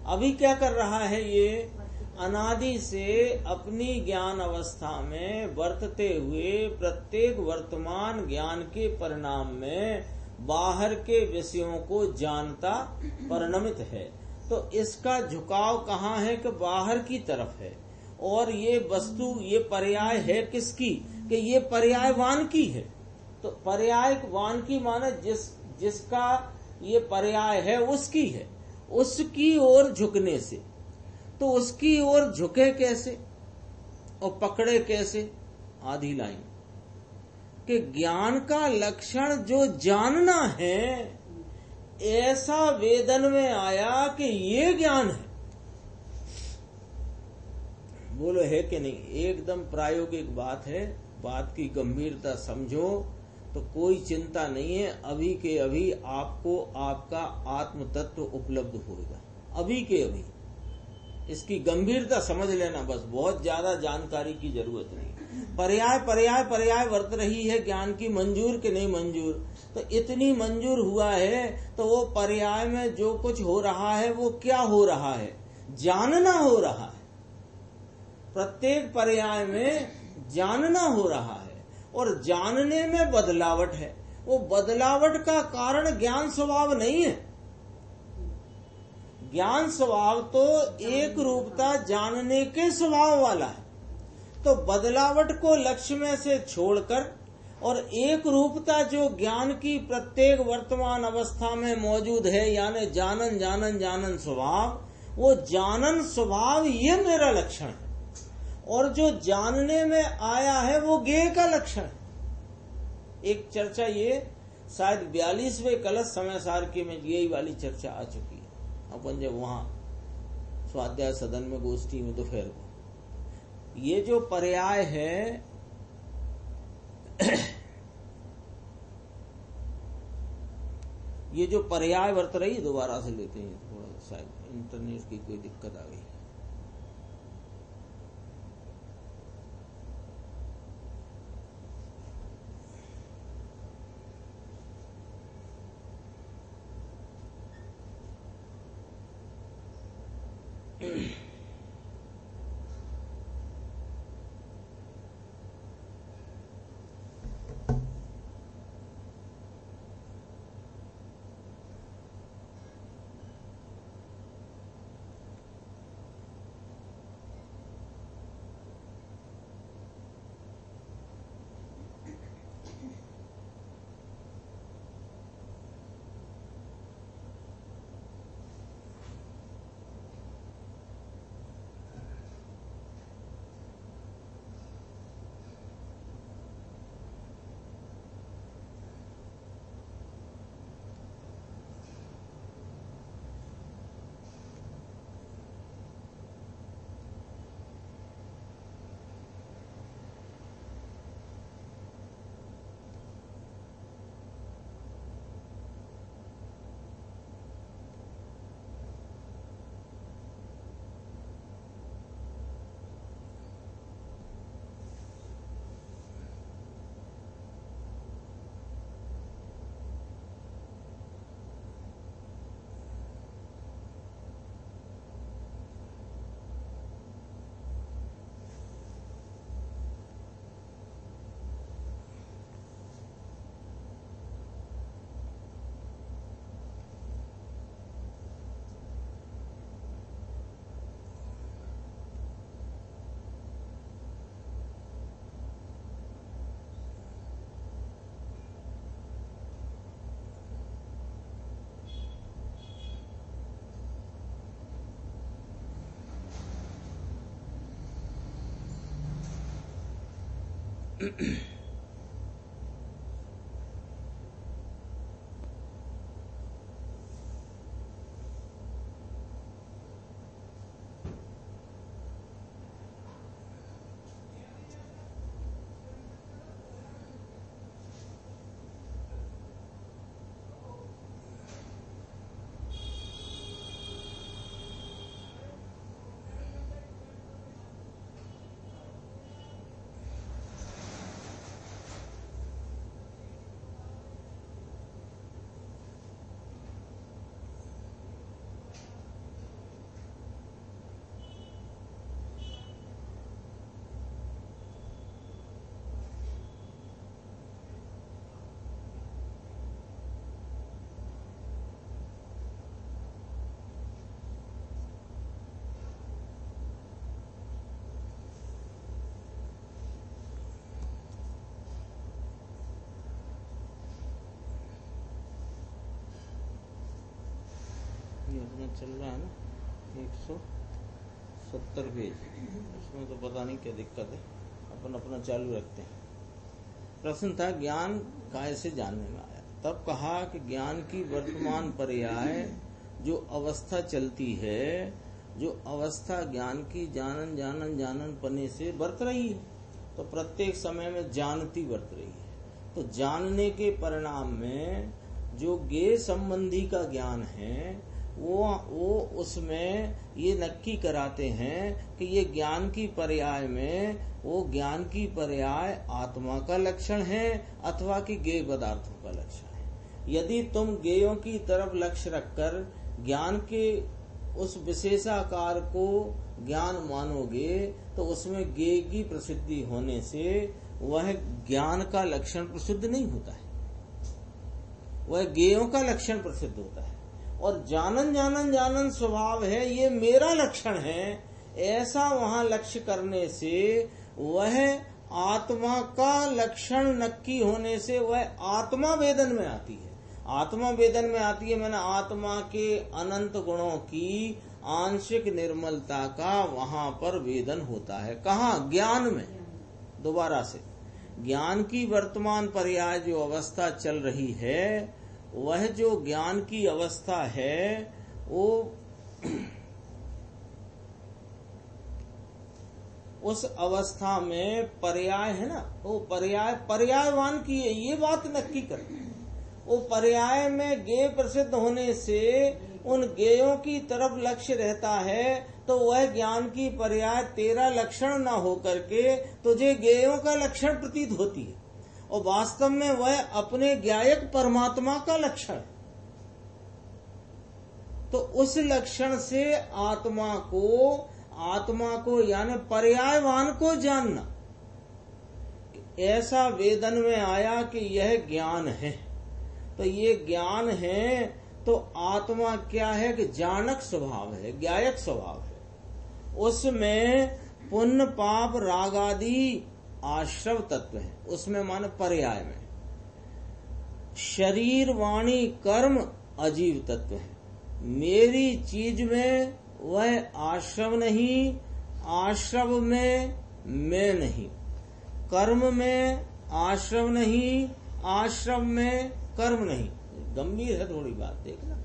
अभी क्या कर रहा है ये? अनादि से अपनी ज्ञान अवस्था में वर्तते हुए प्रत्येक वर्तमान ज्ञान के परिणाम में बाहर के विषयों को जानता परिणमित है। तो इसका झुकाव कहाँ है? कि बाहर की तरफ है। और ये वस्तु, ये पर्याय है किसकी? कि ये पर्यायवान की है। तो पर्यायवान की माने जिसका ये पर्याय है उसकी है। उसकी ओर झुकने से, तो उसकी ओर झुके कैसे और पकड़े कैसे? आधी लाइन कि ज्ञान का लक्षण जो जानना है, ऐसा वेदन में आया कि ये ज्ञान है। बोलो है कि नहीं? एकदम प्रायोगिक बात है। बात की गंभीरता समझो तो कोई चिंता नहीं है। अभी के अभी आपको आपका आत्म तत्व उपलब्ध होगा, अभी के अभी। इसकी गंभीरता समझ लेना बस, बहुत ज्यादा जानकारी की जरूरत नहीं। पर्याय पर्याय पर्याय वर्त रही है ज्ञान की, मंजूर के नहीं मंजूर? तो इतनी मंजूर हुआ है तो वो पर्याय में जो कुछ हो रहा है वो क्या हो रहा है? जानना हो रहा है। प्रत्येक पर्याय में जानना हो रहा है और जानने में बदलावट है। वो बदलावट का कारण ज्ञान स्वभाव नहीं है। ज्ञान स्वभाव तो एक रूपता जानने के स्वभाव वाला है। तो बदलावट को लक्ष्य में से छोड़कर और एक रूपता जो ज्ञान की प्रत्येक वर्तमान अवस्था में मौजूद है, यानी जानन जानन जानन स्वभाव, वो जानन स्वभाव ये मेरा लक्षण है। और जो जानने में आया है वो ज्ञेय का लक्षण है। एक चर्चा ये शायद 42वें कलश समय सार के में यही वाली चर्चा आ चुकी है। अपन जब वहां स्वाध्याय सदन में गोष्ठी में दोपहर को, ये जो पर्याय है ये जो पर्याय वर्त रही, दोबारा से लेते हैं, थोड़ा शायद इंटरनेट की कोई दिक्कत आ गई। ये अपना चल रहा है ना 170 पेज, उसमें तो पता नहीं क्या दिक्कत है, अपन अपना चालू रखते हैं। प्रश्न था ज्ञान कैसे जानने में आया। तब कहा कि ज्ञान की वर्तमान पर्याय जो अवस्था चलती है, जो अवस्था ज्ञान की जानन जानन जानन पने से बरत रही है, तो प्रत्येक समय में जानती बरत रही है। तो जानने के परिणाम में जो ज्ञेय संबंधी का ज्ञान है वो उसमें ये नक्की कराते हैं कि ये ज्ञान की पर्याय में वो ज्ञान की पर्याय आत्मा का लक्षण है अथवा कि ज्ञेय पदार्थों का लक्षण है। यदि तुम ज्ञेयों की तरफ लक्ष्य रखकर ज्ञान के उस विशेषाकार को ज्ञान मानोगे तो उसमें ज्ञेय की प्रसिद्धि होने से वह ज्ञान का लक्षण प्रसिद्ध नहीं होता है, वह ज्ञेयों का लक्षण प्रसिद्ध होता है। और जानन जानन जानन स्वभाव है, ये मेरा लक्षण है, ऐसा वहां लक्ष्य करने से वह आत्मा का लक्षण नक्की होने से वह आत्मा वेदन में आती है। आत्मा वेदन में आती है मैंने आत्मा के अनंत गुणों की आंशिक निर्मलता का वहां पर वेदन होता है। कहाँ? ज्ञान में। दोबारा से, ज्ञान की वर्तमान पर्याय जो अवस्था चल रही है, वह जो ज्ञान की अवस्था है वो उस अवस्था में पर्याय है ना, वो पर्यायवान की है, ये बात नक्की करते हैं। वो पर्याय में ज्ञेय प्रसिद्ध होने से उन ज्ञेयों की तरफ लक्ष्य रहता है, तो वह ज्ञान की पर्याय तेरा लक्षण न हो करके तुझे ज्ञेयों का लक्षण प्रतीत होती है, और वास्तव में वह अपने ज्ञायक परमात्मा का लक्षण है। तो उस लक्षण से आत्मा को यानी पर्यायवान को जानना, ऐसा वेदन में आया कि यह ज्ञान है। तो ये ज्ञान है तो आत्मा क्या है कि जानक स्वभाव है, ज्ञायक स्वभाव है। उसमें पुण्य पाप राग आदि आश्रव तत्व है, उसमें माने पर्याय में शरीर वाणी कर्म अजीव तत्व है। मेरी चीज में वह आश्रव नहीं, आश्रव में मैं नहीं, कर्म में आश्रव नहीं, आश्रव में कर्म नहीं। गंभीर है थोड़ी बात, देखना।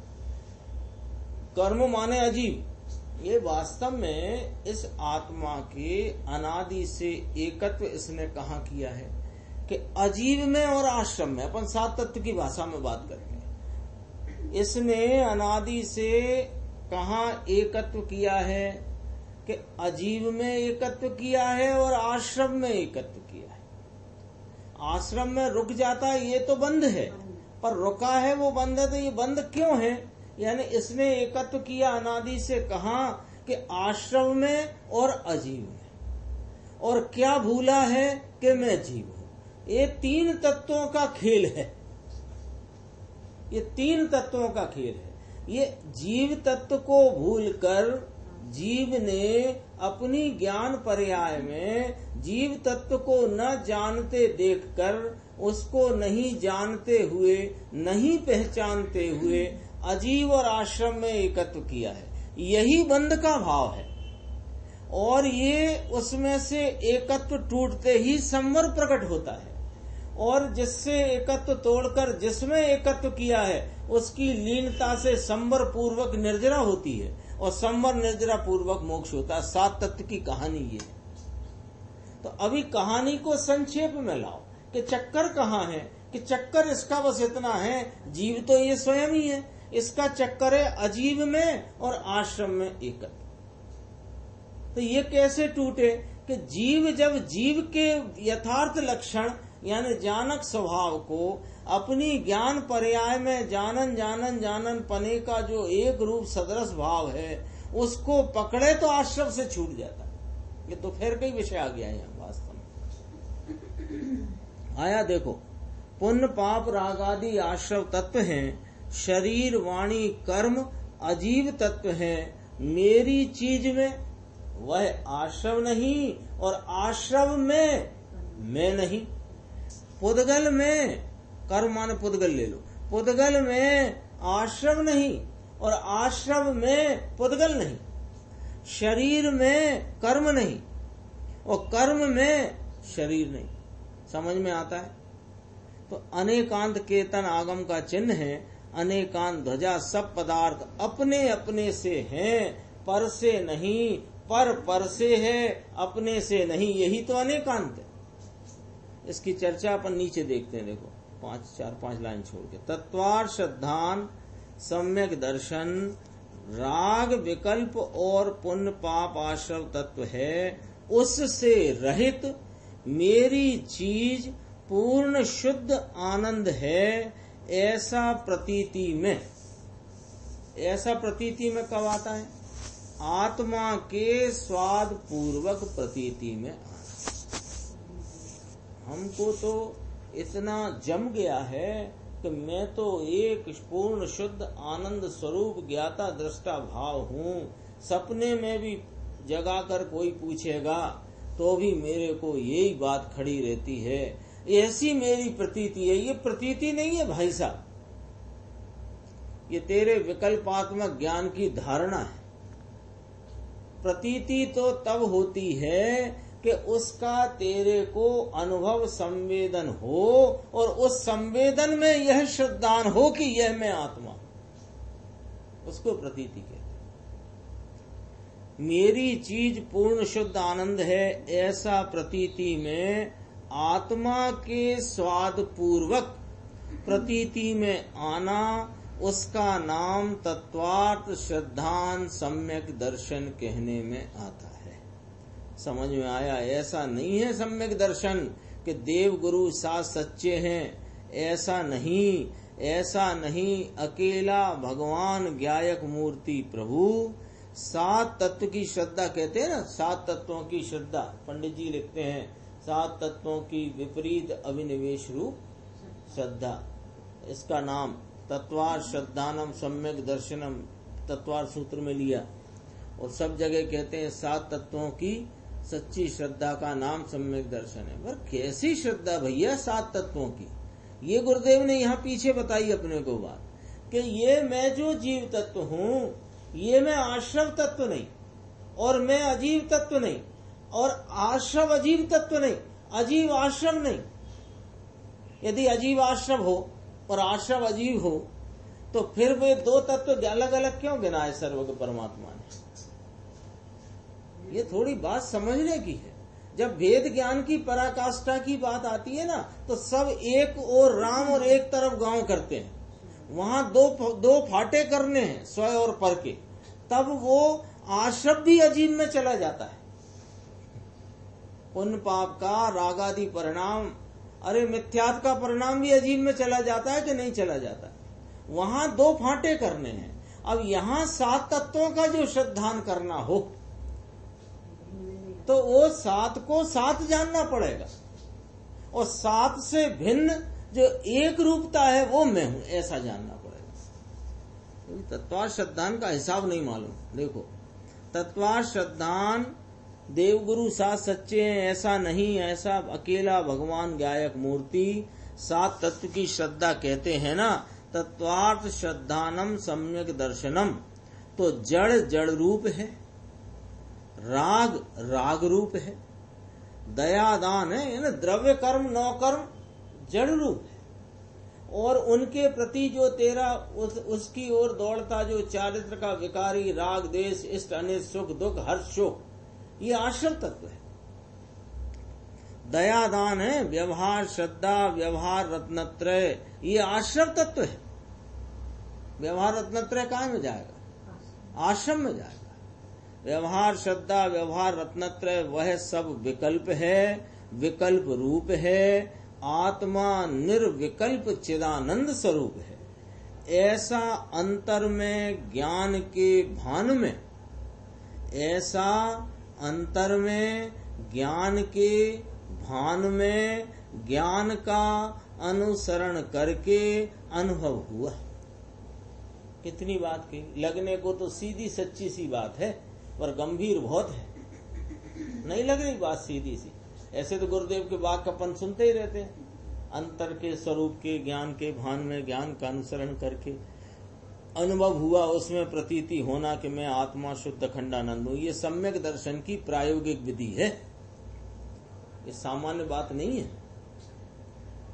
कर्म माने अजीव, ये वास्तव में इस आत्मा के अनादि से एकत्व इसने कहाँ किया है कि अजीव में और आश्रम में, अपन सात तत्व की भाषा में बात करते हैं। इसने अनादि से कहाँ एकत्व किया है कि अजीव में एकत्व किया है और आश्रम में एकत्व किया है। आश्रम में रुक जाता है ये तो बंद है, पर रुका है वो बंद है, तो ये बंद क्यों है? यानी इसने एकत्व किया अनादि से कहा कि आश्रम में और अजीव में, और क्या भूला है कि मैं जीव हूं। ये तीन तत्वों का खेल है, ये तीन तत्वों का खेल है। ये जीव तत्व को भूलकर जीव ने अपनी ज्ञान पर्याय में जीव तत्व को न जानते देखकर, उसको नहीं जानते हुए, नहीं पहचानते हुए अजीव और आश्रम में एकत्व किया है। यही बंध का भाव है। और ये उसमें से एकत्व टूटते ही संवर प्रकट होता है, और जिससे एकत्व तोड़कर जिसमें एकत्व किया है उसकी लीनता से संवर पूर्वक निर्जरा होती है, और संवर निर्जरा पूर्वक मोक्ष होता है। सात तत्व की कहानी ये है। तो अभी कहानी को संक्षेप में लाओ कि चक्कर कहाँ है, कि चक्कर इसका बस इतना है, जीव तो ये स्वयं ही है, इसका चक्कर है अजीव में और आश्रम में एकत्व। तो ये कैसे टूटे कि जीव जब जीव के यथार्थ लक्षण यानी जानक स्वभाव को अपनी ज्ञान पर्याय में जानन जानन जानन पने का जो एक रूप सदृश भाव है उसको पकड़े तो आश्रम से छूट जाता है। ये तो फिर कई विषय आ गया है यहाँ वास्तव में आया। देखो, पुण्य पाप राग आदि आश्रव तत्व हैं, शरीर वाणी कर्म अजीव तत्व हैं। मेरी चीज में वह आश्रव नहीं और आश्रव में मैं नहीं। पुद्गल में, कर्म माने पुद्गल ले लो, पुद्गल में आश्रव नहीं और आश्रम में पुद्गल नहीं, शरीर में कर्म नहीं और कर्म में शरीर नहीं। समझ में आता है? तो अनेकांत केतन आगम का चिन्ह है। अनेकांत ध्वजा सब पदार्थ अपने अपने से हैं, पर से नहीं, पर से है, अपने से नहीं, यही तो अनेकांत है। इसकी चर्चा अपन नीचे देखते हैं। देखो 4-5 लाइन छोड़ के, तत्वार श्रद्धान सम्यक दर्शन राग विकल्प और पुण्य पाप आश्रव तत्व है, उससे रहित मेरी चीज पूर्ण शुद्ध आनंद है, ऐसा प्रतीति में। ऐसा प्रतीति में कब आता है? आत्मा के स्वाद पूर्वक प्रतीति में आता। हमको तो इतना जम गया है कि मैं तो एक पूर्ण शुद्ध आनंद स्वरूप ज्ञाता दृष्टा भाव हूँ। सपने में भी जगाकर कोई पूछेगा तो भी मेरे को यही बात खड़ी रहती है। ऐसी मेरी प्रतीति है। ये प्रतीति नहीं है भाई साहब, ये तेरे विकल्पात्मक ज्ञान की धारणा है। प्रतीति तो तब होती है कि उसका तेरे को अनुभव संवेदन हो और उस संवेदन में यह श्रद्धान हो कि यह मैं आत्मा, उसको प्रतीति कहते हैं। मेरी चीज पूर्ण शुद्ध आनंद है, ऐसा प्रतीति में आत्मा के स्वाद पूर्वक प्रतीति में आना, उसका नाम तत्वार्थ श्रद्धान सम्यक दर्शन कहने में आता है। समझ में आया? ऐसा नहीं है सम्यक दर्शन कि देव गुरु साथ सच्चे हैं, ऐसा नहीं, ऐसा नहीं। अकेला भगवान ज्ञायक मूर्ति प्रभु, 7 तत्व की श्रद्धा कहते हैं ना, 7 तत्वों की श्रद्धा। पंडित जी लिखते हैं 7 तत्वों की विपरीत अभिनिवेश रूप श्रद्धा। इसका नाम तत्वार श्रद्धानम सम्यक दर्शनम तत्वार सूत्र में लिया। और सब जगह कहते हैं 7 तत्वों की सच्ची श्रद्धा का नाम सम्यक दर्शन है। पर कैसी श्रद्धा भैया 7 तत्वों की? ये गुरुदेव ने यहाँ पीछे बताई अपने को बात कि ये मैं जो जीव तत्व हूँ, ये मैं आश्रव तत्व नहीं और मैं अजीव तत्व नहीं और आश्रव अजीव तत्व नहीं, अजीव आश्रव नहीं। यदि अजीव आश्रव हो और आश्रव अजीव हो तो फिर वे 2 तत्व अलग अलग क्यों गिनाए सर्वज्ञ परमात्मा ने? ये थोड़ी बात समझने की है। जब वेद ज्ञान की पराकाष्ठा की बात आती है ना, तो सब एक और राम और एक तरफ गांव करते हैं। वहां दो फाटे करने हैं, स्व और पर के, तब वो आश्रव भी अजीब में चला जाता है। पुण्य पाप का रागादि परिणाम, अरे मिथ्यात का परिणाम भी अजीब में चला जाता है कि नहीं चला जाता है? वहां 2 फाटे करने हैं। अब यहाँ 7 तत्वों का जो श्रद्धान करना हो तो वो 7 को 7 जानना पड़ेगा और 7 से भिन्न जो एक रूपता है वो मैं हूं, ऐसा जानना पड़ेगा। तत्वार श्रद्धान का हिसाब नहीं मालूम। देखो, तत्वार श्रद्धान देवगुरु साथ सच्चे हैं, ऐसा नहीं, ऐसा अकेला भगवान गायक मूर्ति, 7 तत्व की श्रद्धा कहते हैं ना। तत्वार्थ श्रद्धानम सम्यक दर्शनम, तो जड़ जड़ रूप है, राग राग रूप है, दयादान है ना, द्रव्य कर्म 9 कर्म जड़ रूप है। और उनके प्रति जो तेरा उसकी ओर दौड़ता जो चारित्र का विकारी राग देश इष्ट अनिष्ट सुख दुख हर्ष शोक, ये आश्रव तत्व है। दयादान है, व्यवहार श्रद्धा, व्यवहार रत्नत्रय, ये आश्रव तत्व है। व्यवहार रत्नत्रय कहाँ में जाएगा? आश्रम में जाएगा। व्यवहार श्रद्धा, व्यवहार रत्नत्रय, वह सब विकल्प है, विकल्प रूप है। आत्मा निर्विकल्प चिदानंद स्वरूप है। ऐसा अंतर में ज्ञान के भान में, ऐसा अंतर में ज्ञान के भान में ज्ञान का अनुसरण करके अनुभव हुआ। कितनी बात की, लगने को तो सीधी सच्ची सी बात है पर गंभीर बहुत है। नहीं लग रही बात सीधी सी? ऐसे तो गुरुदेव के वाक्य अपन सुनते ही रहते हैं। अंतर के स्वरूप के ज्ञान के भान में ज्ञान का अनुसरण करके अनुभव हुआ, उसमें प्रतीति होना कि मैं आत्मा शुद्ध अखंडानंद हूं, ये सम्यक दर्शन की प्रायोगिक विधि है। ये सामान्य बात नहीं है,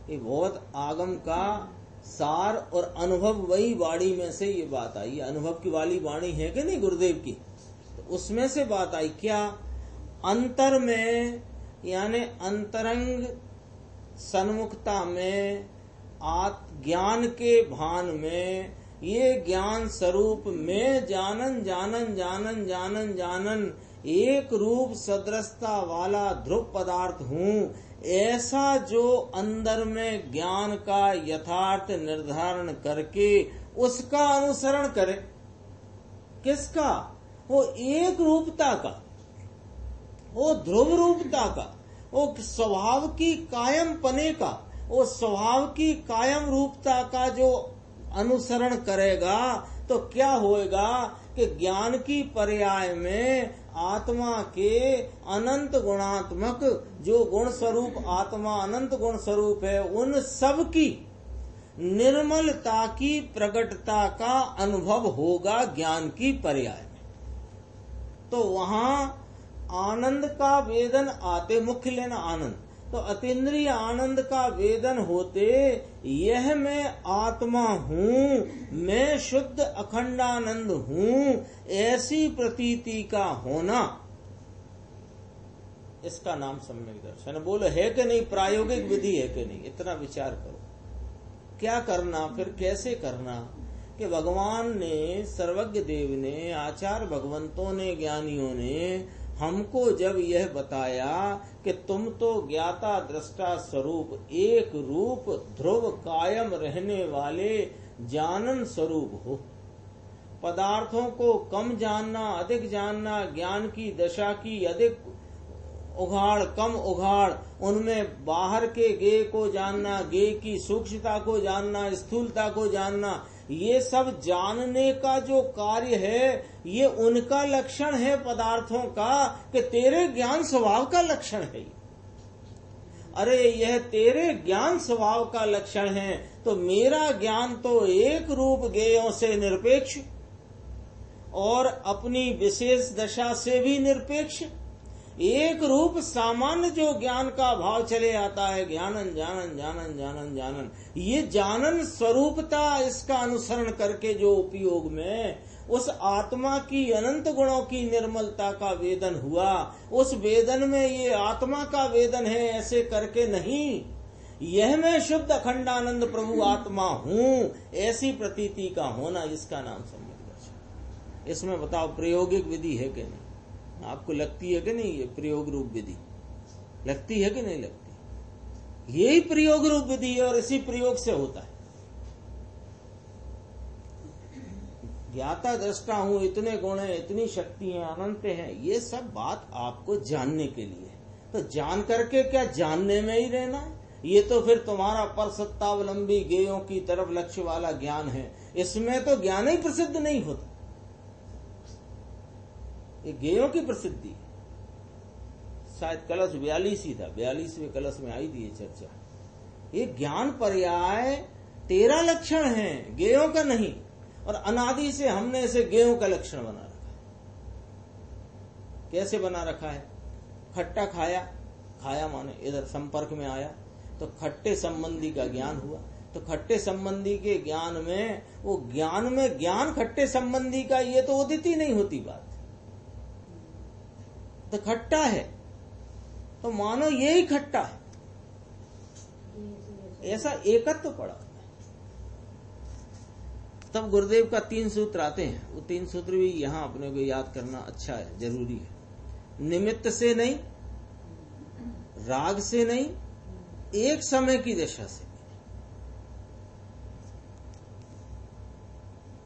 ये बहुत आगम का सार और अनुभव वही वाणी में से ये बात आई। अनुभव की वाली वाणी है कि नहीं गुरुदेव की, तो उसमें से बात आई। क्या अंतर में यानी अंतरंग सन्मुखता में ज्ञान के भान में ये ज्ञान स्वरूप में जानन जानन जानन जानन जानन एक रूप सदृशता वाला ध्रुव पदार्थ हूँ, ऐसा जो अंदर में ज्ञान का यथार्थ निर्धारण करके उसका अनुसरण करे। किसका? वो एक रूपता का, वो ध्रुव रूपता का, वो स्वभाव की कायम पने का, वो स्वभाव की कायम रूपता का जो अनुसरण करेगा तो क्या होएगा कि ज्ञान की पर्याय में आत्मा के अनंत गुणात्मक जो गुण स्वरूप आत्मा अनंत गुण स्वरूप है, उन सब की निर्मलता की प्रकटता का अनुभव होगा ज्ञान की पर्याय में। तो वहां आनंद का वेदन आते, मुख्य लेना आनंद, तो अतीन्द्रिय आनंद का वेदन होते यह मैं आत्मा हूँ, मैं शुद्ध अखंडानंद हूँ, ऐसी प्रतीति का होना, इसका नाम सम्यक दर्शन। बोलो है कि नहीं? प्रायोगिक विधि है कि नहीं? इतना विचार करो। क्या करना फिर, कैसे करना कि भगवान ने, सर्वज्ञ देव ने, आचार्य भगवंतों ने, ज्ञानियों ने हमको जब यह बताया कि तुम तो ज्ञाता दृष्टा स्वरूप एक रूप ध्रुव कायम रहने वाले जानन स्वरूप हो, पदार्थों को कम जानना अधिक जानना, ज्ञान की दशा की अधिक उघाड़ कम उघाड़, उनमें बाहर के गेय को जानना, गेय की सूक्ष्मता को जानना, स्थूलता को जानना, ये सब जानने का जो कार्य है ये उनका लक्षण है पदार्थों का, कि तेरे ज्ञान स्वभाव का लक्षण है। अरे यह तेरे ज्ञान स्वभाव का लक्षण है, तो मेरा ज्ञान तो एक रूप गेयों से निरपेक्ष और अपनी विशेष दशा से भी निरपेक्ष, एक रूप सामान्य जो ज्ञान का भाव चले आता है, ज्ञानन जानन जानन जानन जानन, ये जानन स्वरूपता, इसका अनुसरण करके जो उपयोग में उस आत्मा की अनंत गुणों की निर्मलता का वेदन हुआ, उस वेदन में ये आत्मा का वेदन है ऐसे करके नहीं, यह मैं शुद्ध अखंडानंद प्रभु आत्मा हूँ, ऐसी प्रतीति का होना, इसका नाम सम्यक दर्शन। इसमें बताओ प्रायोगिक विधि है कि नहीं? आपको लगती है कि नहीं ये प्रयोग रूप विधि? लगती है कि नहीं लगती? यही प्रयोग रूप विधि है और इसी प्रयोग से होता है। ज्ञाता दृष्टा हूं, इतने गुण हैं, इतनी शक्ति है, अनंत है, ये सब बात आपको जानने के लिए है। तो जान करके क्या जानने में ही रहना है? ये तो फिर तुम्हारा परसत्तावलंबी गेयों की तरफ लक्ष्य वाला ज्ञान है, इसमें तो ज्ञान ही प्रसिद्ध नहीं होता, ये गेयों की प्रसिद्धि। शायद कलश 42 ही था, 42वें कलश में आई थी ये चर्चा। ये ज्ञान पर्याय तेरा लक्षण है, गेयों का नहीं, और अनादि से हमने इसे गेयों का लक्षण बना रखा है। कैसे बना रखा है? खट्टा खाया, खाया माने इधर संपर्क में आया तो खट्टे संबंधी का ज्ञान हुआ, तो खट्टे संबंधी के ज्ञान में, वो ज्ञान में ज्ञान खट्टे संबंधी का, ये तो उदित ही नहीं होती बात। तो खट्टा है तो मानो ये ही खट्टा है, ऐसा एकत्व पड़ा। तब गुरुदेव का 3 सूत्र आते हैं, वो 3 सूत्र भी यहां अपने को याद करना अच्छा है, जरूरी है। निमित्त से नहीं, राग से नहीं, एक समय की दशा से।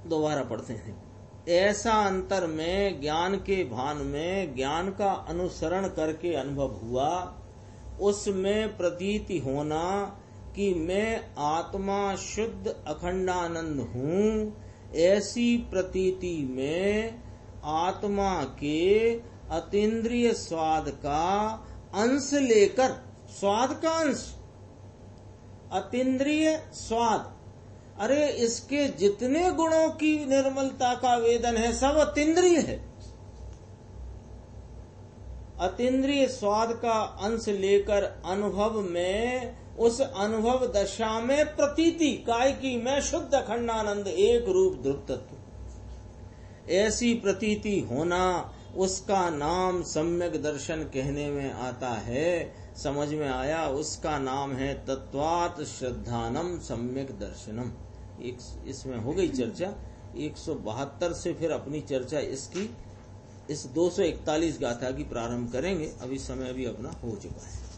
दोबारा पढ़ते हैं। ऐसा अंतर में ज्ञान के भान में ज्ञान का अनुसरण करके अनुभव हुआ, उसमें प्रतीति होना कि मैं आत्मा शुद्ध अखंडानंद हूँ, ऐसी प्रतीति में आत्मा के अतीन्द्रिय स्वाद का अंश लेकर, स्वाद का अंश, अतीन्द्रिय स्वाद, अरे इसके जितने गुणों की निर्मलता का वेदन है सब अतीन्द्रिय है। अतीन्द्रिय स्वाद का अंश लेकर अनुभव में, उस अनुभव दशा में प्रतीति काय की मैं शुद्ध अखंडानंद एक रूप ध्रुव तत्व, ऐसी प्रतीति होना, उसका नाम सम्यक दर्शन कहने में आता है। समझ में आया? उसका नाम है तत्वात् श्रद्धानम सम्यक दर्शनम। इसमें हो गई चर्चा। 172 से फिर अपनी चर्चा इसकी इस 241 गाथा की प्रारंभ करेंगे। अभी समय भी अपना हो चुका है।